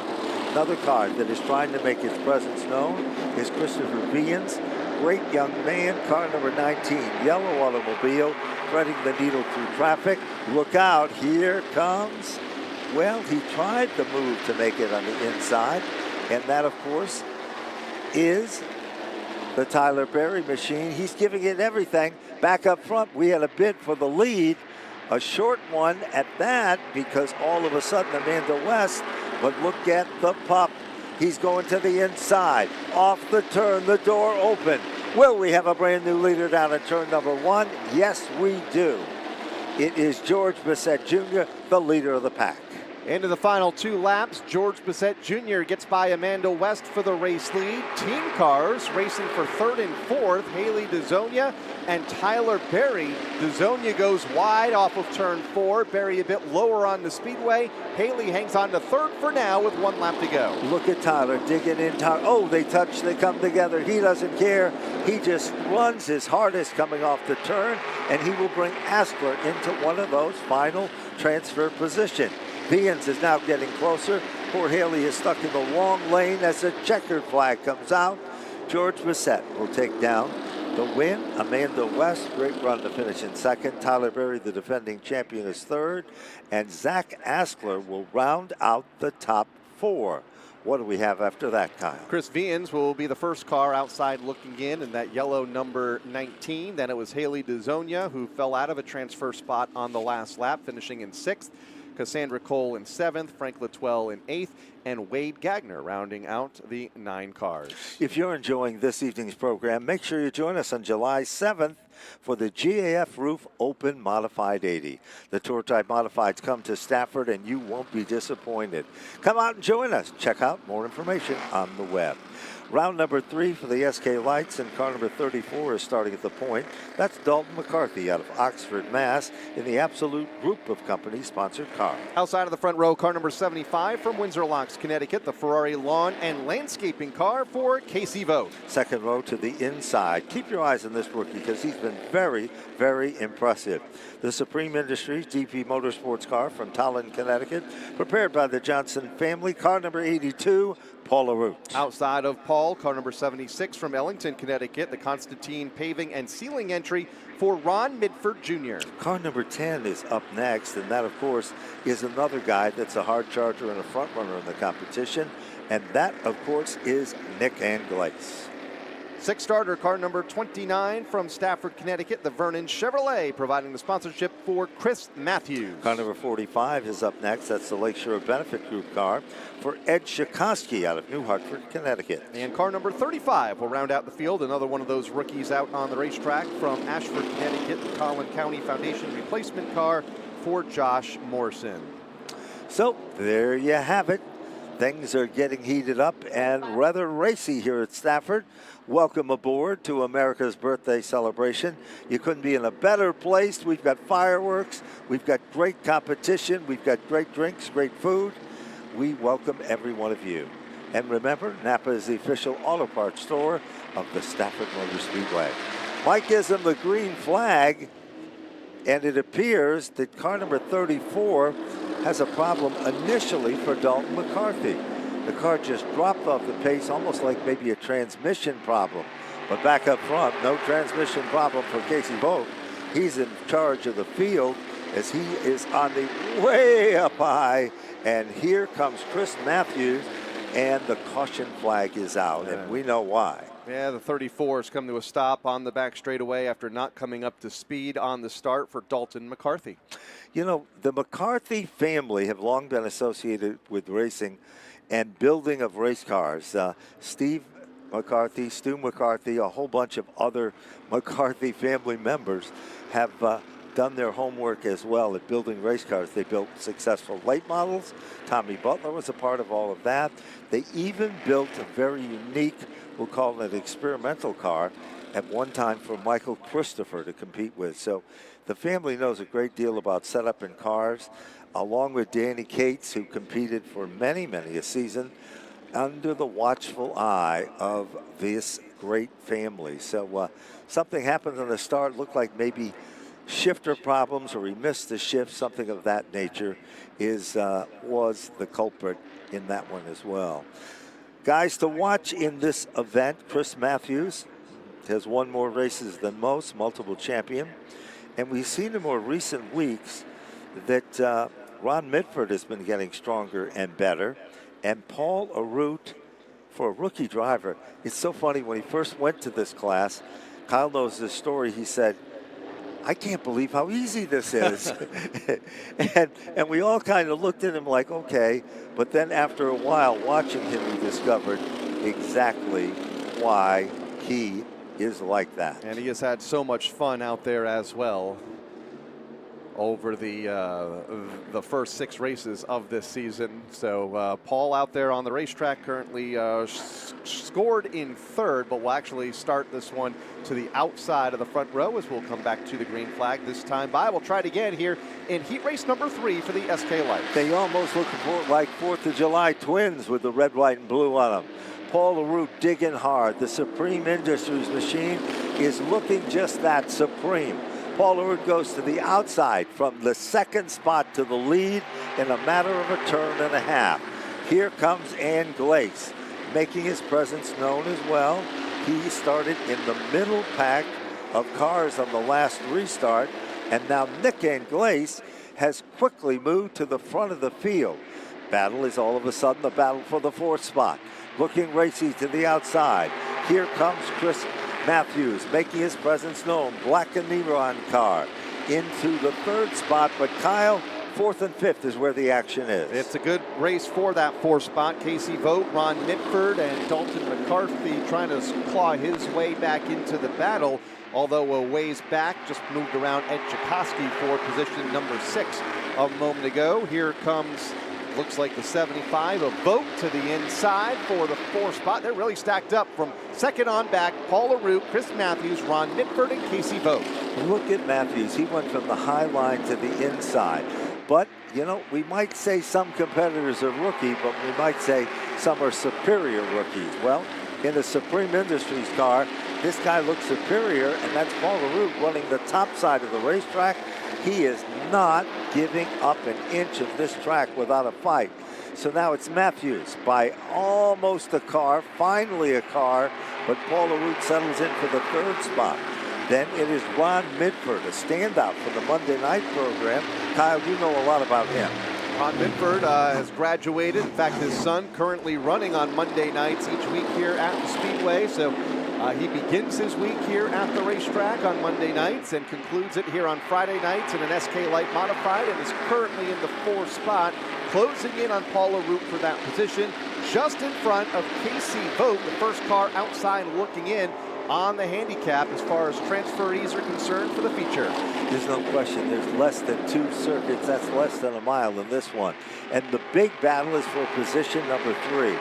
Another car that is trying to make its presence known is Christopher Vians. Great young man, car number 19, yellow automobile, threading the needle through traffic. Look out, here comes. Well, he tried the move to make it on the inside, and that, of course, is the Tyler Berry machine. He's giving it everything. Back up front, we had a bid for the lead, a short one at that, because all of a sudden Amanda West, but look at the pup. He's going to the inside, off the turn, the door open. Will we have a brand new leader down at turn number 1? Yes, we do. It is George Bissett Jr., the leader of the pack. Into the final 2 laps, George Bissett Jr. gets by Amanda West for the race lead. Team cars racing for 3rd and 4th, Haley DeZonia and Tyler Berry. DeZonia goes wide off of turn 4. Berry a bit lower on the speedway. Haley hangs on to 3rd for now with 1 lap to go. Look at Tyler digging in. Oh, they touch, they come together. He doesn't care. He just runs his hardest coming off the turn, and he will bring Askler into one of those final transfer positions. Vians is now getting closer. Poor Haley is stuck in the long lane as the checkered flag comes out. George Bissett will take down the win. Amanda West, great run to finish in 2nd. Tyler Berry, the defending champion, is 3rd. And Zach Askler will round out the top 4. What do we have after that, Kyle? Chris Vians will be the first car outside looking in that yellow number 19. Then it was Haley DeZonia, who fell out of a transfer spot on the last lap, finishing in 6th. Cassandra Cole in 7th, Frank Litwell in 8th, and Wade Gagner rounding out the 9 cars. If you're enjoying this evening's program, make sure you join us on July 7th for the GAF Roof Open Modified 80. The Tour Type Modifieds come to Stafford, and you won't be disappointed. Come out and join us. Check out more information on the web. Round number 3 for the SK Lights, and car number 34 is starting at the point. That's Dalton McCarthy out of Oxford, Mass. in the Absolute Group of Companies sponsored car. Outside of the front row, car number 75 from Windsor Locks, Connecticut, the Ferrari lawn and landscaping car for Casey Vogt. Second row to the inside. Keep your eyes on this rookie because he's been very, very impressive. The Supreme Industries DP Motorsports car from Tallinn, Connecticut, prepared by the Johnson family. Car number 82, Paul LaRue. Outside of Paul, car number 76 from Ellington, Connecticut, the Constantine Paving and Sealing entry for Ron Midford Jr. Car number 10 is up next, and that, of course, is another guy that's a hard charger and a front runner in the competition, and that, of course, is Nick Anglace. Six-starter car number 29 from Stafford, Connecticut, the Vernon Chevrolet, providing the sponsorship for Chris Matthews. Car number 45 is up next. That's the Lakeshore Benefit Group car for Ed Shikoski out of New Hartford, Connecticut. And car number 35 will round out the field. Another one of those rookies out on the racetrack from Ashford, Connecticut, the Collin County Foundation replacement car for Josh Morrison. So there you have it. Things are getting heated up and rather racy here at Stafford. Welcome aboard to America's birthday celebration. You couldn't be in a better place. We've got fireworks. We've got great competition. We've got great drinks, great food. We welcome every one of you. And remember, Napa is the official auto parts store of the Stafford Motor Speedway. Mike gives them the green flag, and it appears that car number 34 has a problem initially for Dalton McCarthy. The car just dropped off the pace, almost like maybe a transmission problem. But back up front, no transmission problem for Casey Vogt. He's in charge of the field as he is on the way up high. And here comes Chris Matthews, and the caution flag is out, and we know why. Yeah, the 34 has come to a stop on the back straightaway after not coming up to speed on the start for Dalton McCarthy. You know, the McCarthy family have long been associated with racing and building of race cars. Steve McCarthy, Stu McCarthy, a whole bunch of other McCarthy family members have done their homework as well at building race cars. They built successful late models. Tommy Butler was a part of all of that. They even built a very unique, we'll call it an experimental car at one time for Michael Christopher to compete with. So the family knows a great deal about setup in cars, along with Danny Cates, who competed for many, many a season under the watchful eye of this great family. So something happened on the start, looked like maybe shifter problems, or he missed the shift, something of that nature was the culprit in that one as well. Guys to watch in this event, Chris Matthews has won more races than most, multiple champion. And we've seen in more recent weeks that Ron Midford has been getting stronger and better. And Paul Arute, for a rookie driver, it's so funny, when he first went to this class, Kyle knows this story, he said, I can't believe how easy this is. and we all kind of looked at him like, okay. But then after a while, watching him, we discovered exactly why he is like that. And he has had so much fun out there as well over the first 6 races of this season. So Paul out there on the racetrack currently scored in 3rd, but will actually start this one to the outside of the front row as we'll come back to the green flag this time by. We'll try it again here in heat race number 3 for the SK Lights. They almost look like 4th of July twins with the red, white, and blue on them. Paul LaRue digging hard. The Supreme Industries machine is looking just that, supreme. Paul LaRue goes to the outside from the 2nd spot to the lead in a matter of a turn and a half. Here comes Anglace, making his presence known as well. He started in the middle pack of cars on the last restart, and now Nick Anglace has quickly moved to the front of the field. Battle is all of a sudden the battle for the 4th spot. Looking racy to the outside. Here comes Chris Matthews making his presence known. Black and Neron car into the 3rd spot, but Kyle, 4th and 5th is where the action is. It's a good race for that 4th spot. Casey Vogt, Ron Mitford, and Dalton McCarthy trying to claw his way back into the battle, although a ways back, just moved around Ed Chikoski for position number 6 a moment ago. Here comes, looks like the 75 of Vogt to the inside for the 4th spot. They're really stacked up from 2nd on back. Paul LaRue, Chris Matthews, Ron Mitford, and Casey Vogt. Look at Matthews. He went from the high line to the inside. But, you know, we might say some competitors are rookie, but we might say some are superior rookies. Well, in a Supreme Industries car, this guy looks superior, and that's Paul LaRue running the top side of the racetrack. He is not giving up an inch of this track without a fight. So now it's Matthews by almost a car, finally a car, but Paul LaRue settles in for the third spot. Then it is Ron Midford, a standout for the Monday night program. Kyle, you know a lot about him. Ron Midford has graduated. In fact, his son currently running on Monday nights each week here at the Speedway. So he begins his week here at the racetrack on Monday nights and concludes it here on Friday nights in an SK Light Modified, and is currently in the fourth spot, closing in on Paul LaRue for that position, just in front of Casey Vogt, the first car outside looking in on the handicap as far as transferees are concerned for the feature. There's no question. There's less than 2 circuits. That's less than a mile in this one. And the big battle is for position number 3.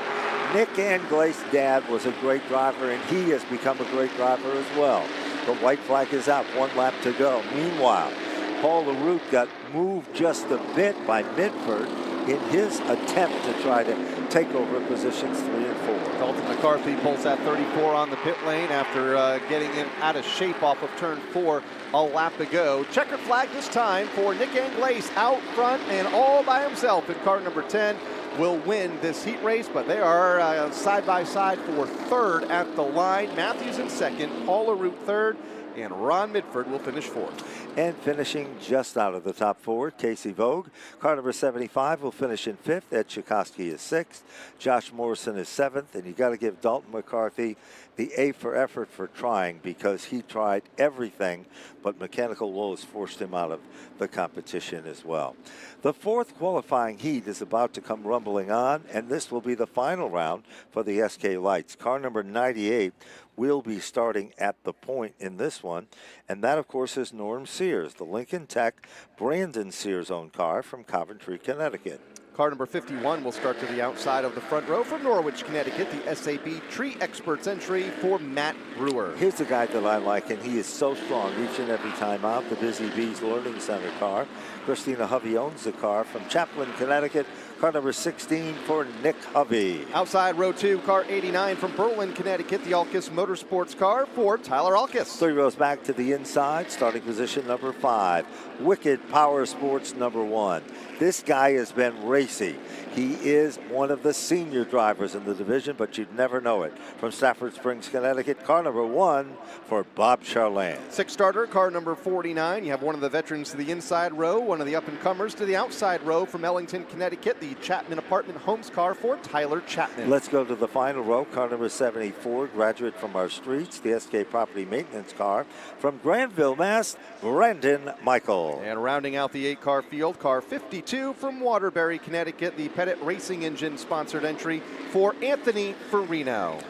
Nick Anglace's dad was a great driver, and he has become a great driver as well. The white flag is out, 1 lap to go. Meanwhile, Paul LaRue got moved just a bit by Midford in his attempt to try to take over positions 3 and 4. Dalton McCarthy pulls that 34 on the pit lane after getting in out of shape off of turn 4 a lap ago. Checkered flag this time for Nick Anglace out front and all by himself in car number 10. Will win this heat race, but they are side by side for third at the line. Matthews in second, Paul LaRue third, and Ron Midford will finish fourth. And finishing just out of the top 4, Casey Vogt. Car number 75 will finish in 5th. Ed Chikoski is 6th. Josh Morrison is 7th. And you got to give Dalton McCarthy the A for effort for trying, because he tried everything, but mechanical woes forced him out of the competition as well. The 4th qualifying heat is about to come rumbling on, and this will be the final round for the SK Lights. Car number 98 will be starting at the point in this one, and that, of course, is Norm Sears, the Lincoln Tech Brandon Sears owned car from Coventry, Connecticut. Car number 51 will start to the outside of the front row from Norwich, Connecticut. The SAB Tree Experts entry for Matt Brewer. Here's a guy that I like, and he is so strong each and every time out. The Busy Bees Learning Center car. Christina Hovey owns the car from Chaplin, Connecticut. Car number 16 for Nick Hovey. Outside row 2, car 89 from Berlin, Connecticut. The Alkis Motorsports car for Tyler Alkis. 3 rows back to the inside, starting position number 5. Wicked Power Sports number 1. This guy has been racy. He is one of the senior drivers in the division, but you'd never know it. From Stafford Springs, Connecticut, car number 1 for Bob Charland. 6 starter, car number 49. You have one of the veterans to the inside row, one of the up-and-comers to the outside row from Ellington, Connecticut. The Chapman Apartment Homes car for Tyler Chapman. Let's go to the final row. Car number 74, graduate from our streets, the SK Property Maintenance car from Granville, Mass, Brandon Michael. And rounding out the 8-car field, car 52 from Waterbury, Connecticut, the Pettit Racing Engine sponsored entry for Anthony Farino.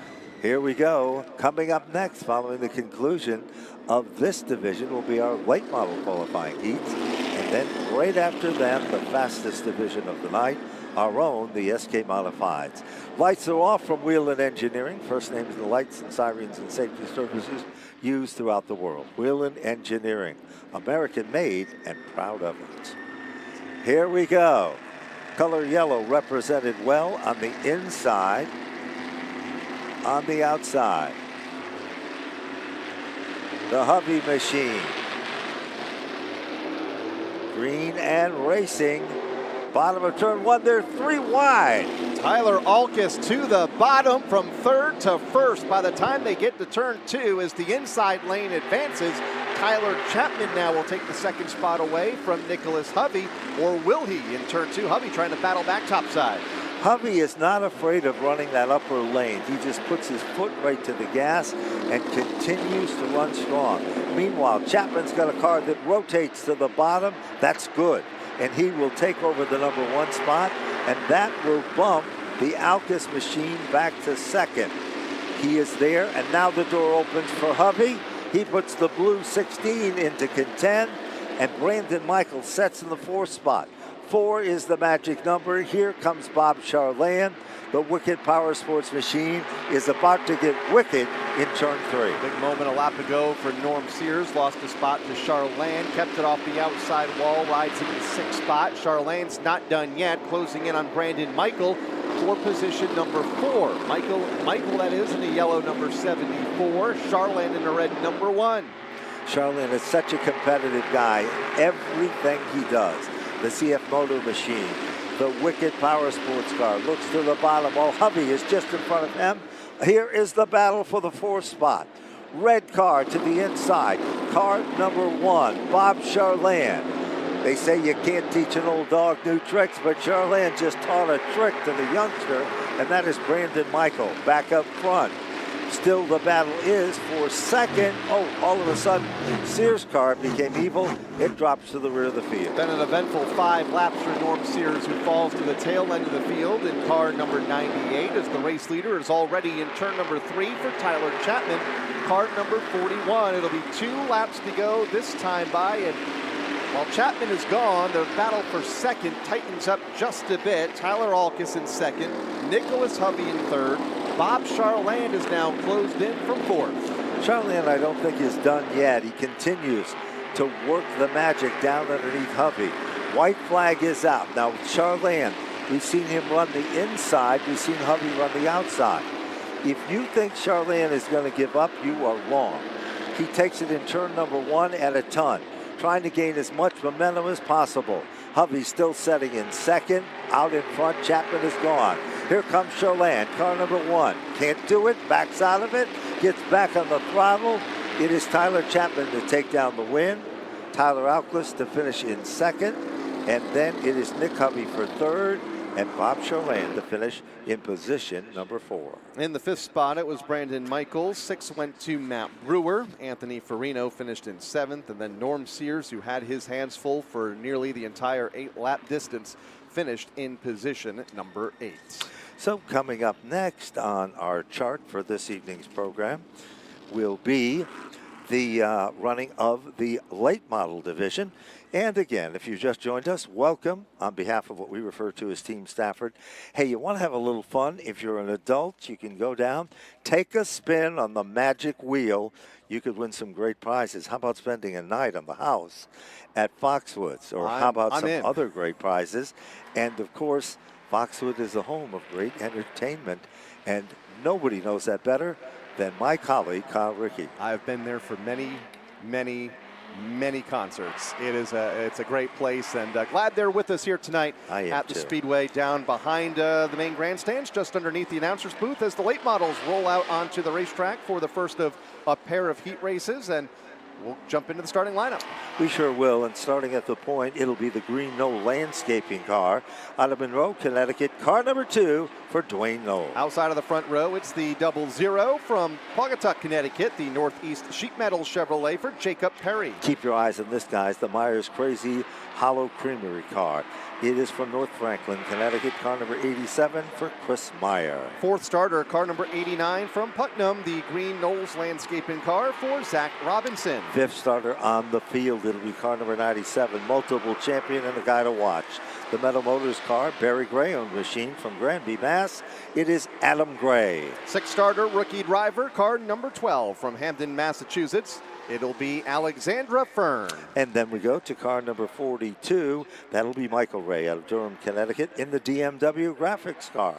Here we go. Coming up next, following the conclusion of this division, will be our late model qualifying heats. And then right after them, the fastest division of the night, our own, the SK Modifieds. Lights are off from Whelen Engineering. First names in the lights and sirens and safety services used throughout the world. Whelen Engineering, American made and proud of it. Here we go. Color yellow represented well on the inside, on the outside. The Hovey machine. Green and racing. Bottom of turn 1, they're 3 wide. Tyler Alkis to the bottom from third to first. By the time they get to turn 2, as the inside lane advances, Tyler Chapman now will take the second spot away from Nicholas Hovey, or will he in turn 2? Hovey trying to battle back topside. Hovey is not afraid of running that upper lane. He just puts his foot right to the gas and continues to run strong. Meanwhile, Chapman's got a car that rotates to the bottom. That's good. And he will take over the number 1 spot, and that will bump the Alkis machine back to second. He is there, and now the door opens for Hovey. He puts the blue 16 into contend, and Brandon Michael sets in the 4th spot. 4 is the magic number. Here comes Bob Charland. The Wicked Power Sports machine is about to get wicked in turn 3. Big moment a lap ago for Norm Sears. Lost a spot to Charland. Kept it off the outside wall. Rides into the 6th spot. Charland's not done yet. Closing in on Brandon Michael for position number 4. Michael, that is, in the yellow number 74. Charland in the red number 1. Charland is such a competitive guy. Everything he does. The CF Motor machine, the Wicked Power Sports car. Looks to the bottom. Oh, Hovey is just in front of him. Here is the battle for the 4th spot. Red car to the inside. Car number 1, Bob Charland. They say you can't teach an old dog new tricks, but Charland just taught a trick to the youngster, and that is Brandon Michael back up front. Still the battle is for 2nd. Oh, all of a sudden, Sears' car became evil. It drops to the rear of the field. Then an eventful 5 laps for Norm Sears, who falls to the tail end of the field in car number 98, as the race leader is already in turn number 3 for Tyler Chapman, car number 41. It'll be 2 laps to go this time by, and while Chapman is gone, the battle for 2nd tightens up just a bit. Tyler Alkus in 2nd, Nicholas Hovey in 3rd. Bob Charland is now closed in from 4th. Charland, I don't think is done yet. He continues to work the magic down underneath Hovey. White flag is out. Now, Charland, we've seen him run the inside. We've seen Hovey run the outside. If you think Charland is going to give up, you are wrong. He takes it in turn number 1 at a ton, trying to gain as much momentum as possible. Hovey still setting in 2nd. Out in front, Chapman is gone. Here comes Charland, car number 1. Can't do it, backs out of it, gets back on the throttle. It is Tyler Chapman to take down the win. Tyler Alkus to finish in 2nd. And then it is Nick Hovey for 3rd. And Bob Charland to finish in position number 4. In the 5th spot, it was Brandon Michaels. 6 went to Matt Brewer. Anthony Farino finished in 7th. And then Norm Sears, who had his hands full for nearly the entire 8-lap distance, finished in position number 8. So coming up next on our chart for this evening's program will be the running of the late model division. And again, if you just joined us, welcome on behalf of what we refer to as Team Stafford. Hey, you want to have a little fun? If you're an adult, you can go down, take a spin on the magic wheel. You could win some great prizes. How about spending a night on the house at Foxwoods? Or how about some other great prizes? And of course, Foxwood is the home of great entertainment, and nobody knows that better than my colleague, Kyle Rickey. I've been there for many, many, many concerts. It's a great place, and glad they're with us here tonight at the Speedway, down behind the main grandstands, just underneath the announcer's booth, as the late models roll out onto the racetrack for the first of a pair of heat races. And we'll jump into the starting lineup. We sure will, and starting at the point, it'll be the Green Knoll Landscaping car out of Monroe, Connecticut, car number 2 for Dwayne Knoll. Outside of the front row, it's the 00 from Pawcatuck, Connecticut, the Northeast Sheet Metal Chevrolet for Jacob Perry. Keep your eyes on this, guys, the Myers Crazy Hollow Creamery car. It is from North Franklin, Connecticut, car number 87 for Chris Meyer. 4th starter, car number 89 from Putnam, the Green Knolls Landscaping car for Zach Robinson. 5th starter on the field, it'll be car number 97, multiple champion and a guy to watch. The Metal Motors car, Barry Gray owned machine from Granby, Mass. It is Adam Gray. 6th starter, rookie driver, car number 12 from Hamden, Massachusetts. It'll be Alexandra Fern. And then we go to car number 42. That'll be Michael Ray out of Durham, Connecticut in the DMW graphics car.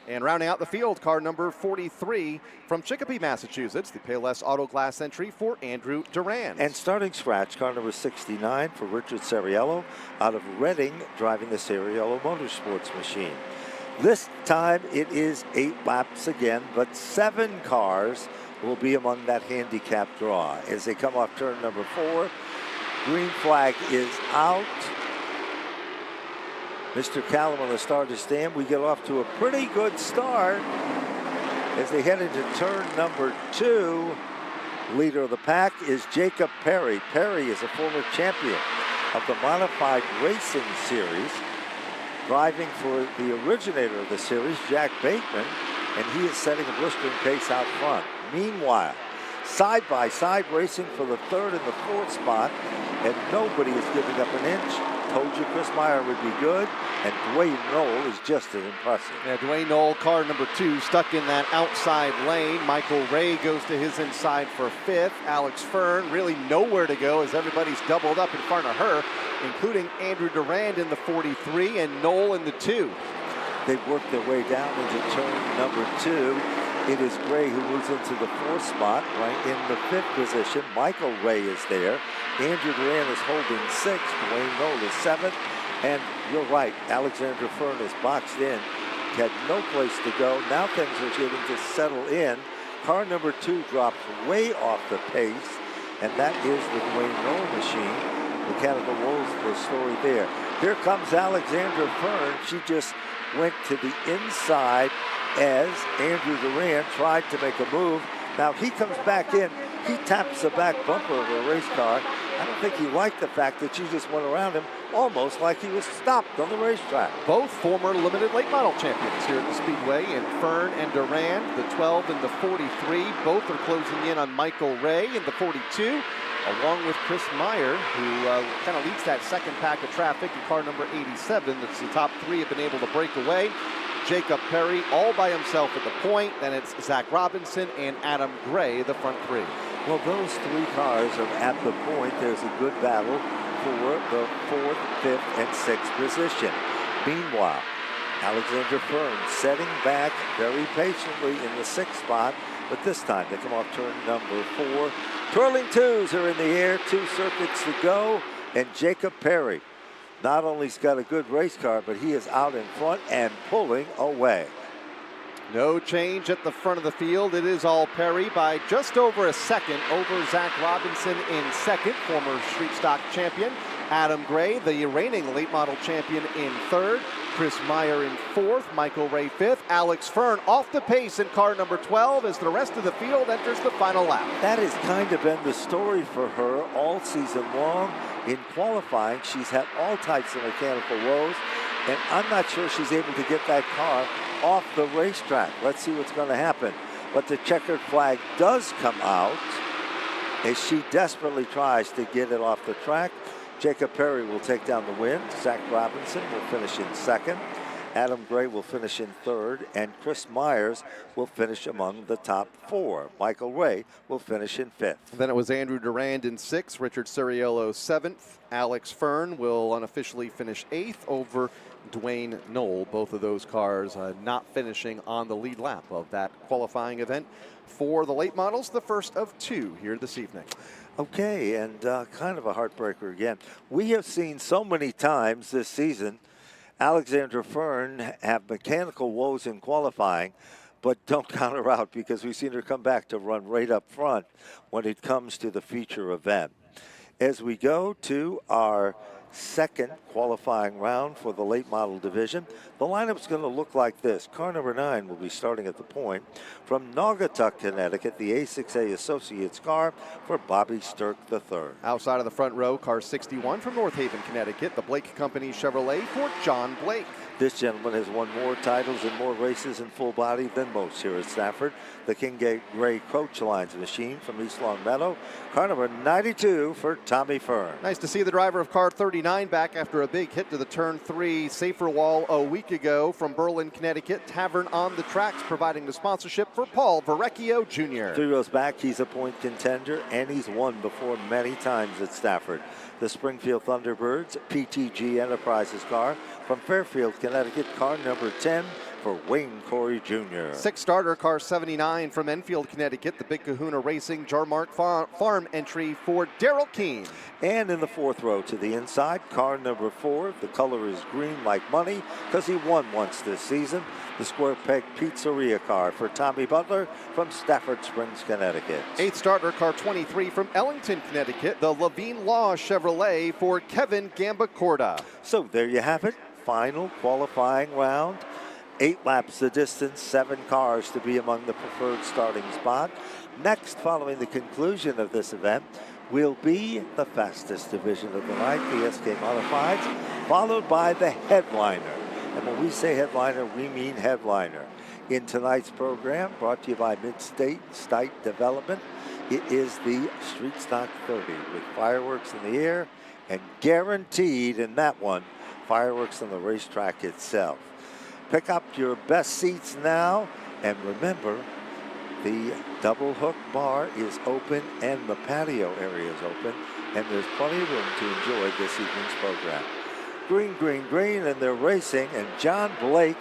And rounding out the field, car number 43 from Chicopee, Massachusetts, the Payless Auto Glass entry for Andrew Durand. And starting scratch, car number 69 for Richard Ceriello out of Reading, driving the Ceriello Motorsports machine. This time it is 8 laps again, but 7 cars will be among that handicap draw. As they come off turn number 4, green flag is out. Mr. Callum on the starter stand. We get off to a pretty good start as they head into turn number 2. Leader of the pack is Jacob Perry. Perry is a former champion of the Modified Racing Series, driving for the originator of the series, Jack Bateman, and he is setting a blistering pace out front. Meanwhile, side-by-side racing for the 3rd and the 4th spot, and nobody is giving up an inch. Told you Chris Meyer would be good, and Dwayne Knoll is just as impressive. Yeah, Dwayne Knoll, car number 2, stuck in that outside lane. Michael Ray goes to his inside for 5th. Alex Fern really nowhere to go as everybody's doubled up in front of her, including Andrew Durand in the 43 and Knoll in the 2. They've worked their way down into turn number 2. It is Gray who moves into the 4th spot, right in the 5th position. Michael Ray is there. Andrew Durand is holding 6th. Dwayne Knoll is 7th. And you're right, Alexander Fern is boxed in. Had no place to go. Now things are getting to settle in. Car number 2 drops way off the pace, and that is the Dwayne Knoll machine. Mechanical woes, the story there. Here comes Alexander Fern. She just went to the inside as Andrew Durand tried to make a move. Now he comes back in. He taps the back bumper of a race car. I don't think he liked the fact that she just went around him almost like he was stopped on the racetrack. Both former limited late model champions here at the Speedway, and Fern and Durand, the 12 and the 43. Both are closing in on Michael Ray in the 42, along with Chris Meyer, who kind of leads that second pack of traffic in car number 87. That's the top 3 have been able to break away. Jacob Perry all by himself at the point. Then it's Zach Robinson and Adam Gray, the front 3. Well, those 3 cars are at the point. There's a good battle for the 4th, 5th, and 6th position. Meanwhile, Alexander Fern setting back very patiently in the 6th spot, but this time they come off turn number 4. Twirling 2s are in the air, 2 circuits to go, and Jacob Perry not only's got a good race car, but he is out in front and pulling away. No change at the front of the field. It is all Perry by just over a second over Zach Robinson in 2nd, former street stock champion. Adam Gray, the reigning late model champion, in 3rd. Chris Meyer in 4th. Michael Ray 5th. Alex Fern off the pace in car number 12 as the rest of the field enters the final lap. That has kind of been the story for her all season long. In qualifying, she's had all types of mechanical woes, and I'm not sure she's able to get that car off the racetrack. Let's see what's going to happen. But the checkered flag does come out as she desperately tries to get it off the track. Jacob Perry will take down the win. Zach Robinson will finish in 2nd. Adam Gray will finish in 3rd, and Chris Myers will finish among the top 4. Michael Ray will finish in 5th. Then it was Andrew Durand in 6th, Richard Suriello 7th. Alex Fern will unofficially finish 8th over Dwayne Knoll. Both of those cars not finishing on the lead lap of that qualifying event for the late models, the first of 2 here this evening. Okay, and kind of a heartbreaker again. We have seen so many times this season Alexander Fern have mechanical woes in qualifying, but don't count her out because we've seen her come back to run right up front when it comes to the feature event. As we go to our 2nd qualifying round for the late model division, the lineup's going to look like this. Car number 9 will be starting at the point. From Naugatuck, Connecticut, the A6A Associates car for Bobby Sturck III. Outside of the front row, car 61 from North Haven, Connecticut, the Blake Company Chevrolet for John Blake. This gentleman has won more titles and more races in full body than most here at Stafford. The Kingate Gray Coach Lines machine from East Long Meadow. Car number 92 for Tommy Fern. Nice to see the driver of car 39 back after a big hit to the turn 3 safer wall a week ago from Berlin, Connecticut. Tavern on the Tracks providing the sponsorship for Paul Verrecchio Jr. 3 rows back, he's a point contender, and he's won before many times at Stafford. The Springfield Thunderbirds PTG Enterprises car from Fairfield, Connecticut, car number 10 for Wayne Corey Jr. 6 starter car 79 from Enfield, Connecticut, the Big Kahuna Racing Jarmark Farm entry for Daryl Keene. And in the 4th row to the inside, car number 4. The color is green like money because he won once this season. The Square Peg Pizzeria car for Tommy Butler from Stafford Springs, Connecticut. 8th starter car 23 from Ellington, Connecticut, the Levine Law Chevrolet for Kevin Gambacorda. So there you have it. Final qualifying round. 8 laps the distance, 7 cars to be among the preferred starting spot. Next, following the conclusion of this event, will be the fastest division of the night, the SK Modifieds, followed by the headliner. And when we say headliner, we mean headliner. In tonight's program, brought to you by Midstate Stite Development, it is the Street Stock 30 with fireworks in the air and guaranteed in that one, fireworks on the racetrack itself. Pick up your best seats now, and remember, the double hook bar is open and the patio area is open, and there's plenty of room to enjoy this evening's program. Green, green, green, and they're racing, and John Blake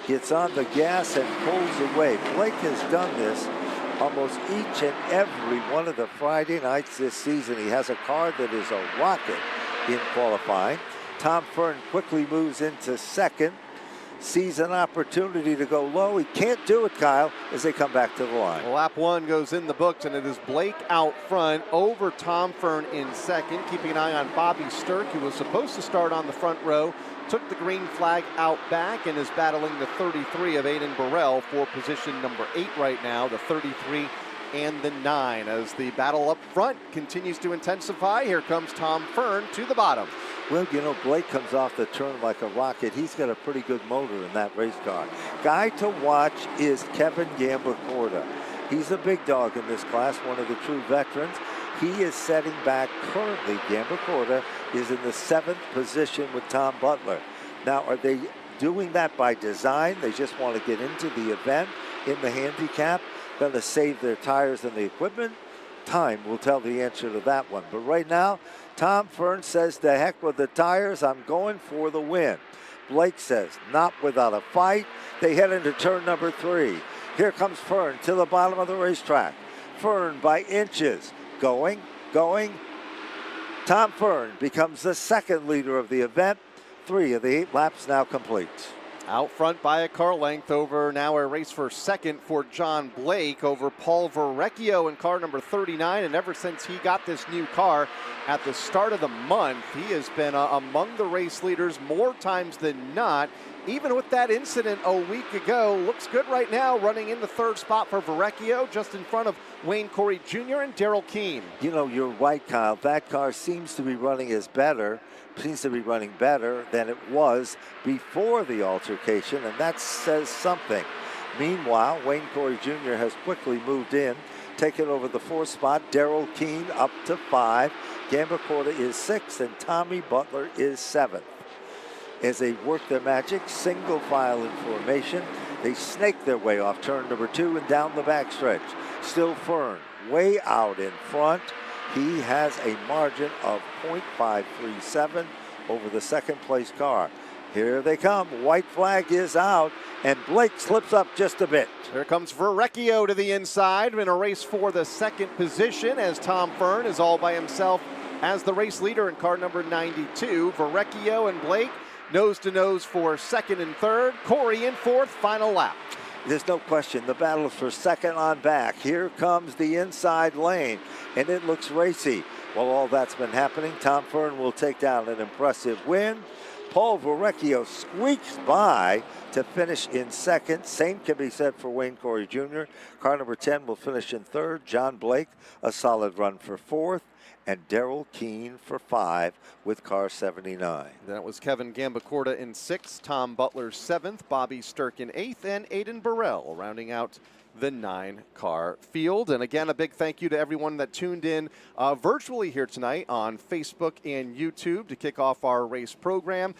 gets on the gas and pulls away. Blake has done this almost each and every one of the Friday nights this season. He has a car that is a rocket in qualifying. Tom Fern quickly moves into second, sees an opportunity to go low. He can't do it, Kyle, as they come back to the line. Well, lap 1 goes in the books, and it is Blake out front over Tom Fern in second. Keeping an eye on Bobby Sturck, who was supposed to start on the front row, took the green flag out back and is battling the 33 of Aiden Burrell for position number 8 right now, the 33 and the 9. As the battle up front continues to intensify, here comes Tom Fern to the bottom. Well, you know, Blake comes off the turn like a rocket. He's got a pretty good motor in that race car. Guy to watch is Kevin Gambacorda. He's a big dog in this class, one of the true veterans. He is setting back currently. Gambacorda is in the 7th position with Tom Butler. Now, are they doing that by design? They just want to get into the event in the handicap, going to save their tires and the equipment? Time will tell the answer to that one. But right now, Tom Fern says, the heck with the tires, I'm going for the win. Blake says, not without a fight. They head into turn number 3. Here comes Fern to the bottom of the racetrack. Fern by inches, going. Tom Fern becomes the second leader of the event. 3 of the 8 laps now complete. Out front by a car length over now a race for second for John Blake over Paul Verrecchio in car number 39. And ever since he got this new car at the start of the month, he has been among the race leaders more times than not. Even with that incident a week ago, looks good right now, running in the 3rd spot for Verrecchio, just in front of Wayne Corey Jr. and Daryl Keene. You know, you're right, Kyle. That car seems to be running better than it was before the altercation, and that says something. Meanwhile, Wayne Corey Jr. has quickly moved in, taken over the 4th spot. Daryl Keene up to 5. Gambacorda is 6th, and Tommy Butler is 7th. As they work their magic, single file in formation, they snake their way off turn number 2 and down the backstretch. Still Fern, way out in front. He has a margin of .537 over the 2nd place car. Here they come. White flag is out, and Blake slips up just a bit. Here comes Verrecchio to the inside in a race for the 2nd position, as Tom Fern is all by himself as the race leader in car number 92. Verrecchio and Blake nose to nose for 2nd and 3rd. Corey in 4th, final lap. There's no question, the battle for 2nd on back. Here comes the inside lane, and it looks racy. While all that's been happening, Tom Fern will take down an impressive win. Paul Verrecchio squeaks by to finish in 2nd. Same can be said for Wayne Corey Jr. Car number 10 will finish in 3rd. John Blake, a solid run for 4th. And Daryl Keene for 5 with car 79. That was Kevin Gambacorda in 6th, Tom Butler 7th, Bobby Sturck in 8th, and Aiden Burrell rounding out the 9-car field. And again, a big thank you to everyone that tuned in virtually here tonight on Facebook and YouTube to kick off our race program.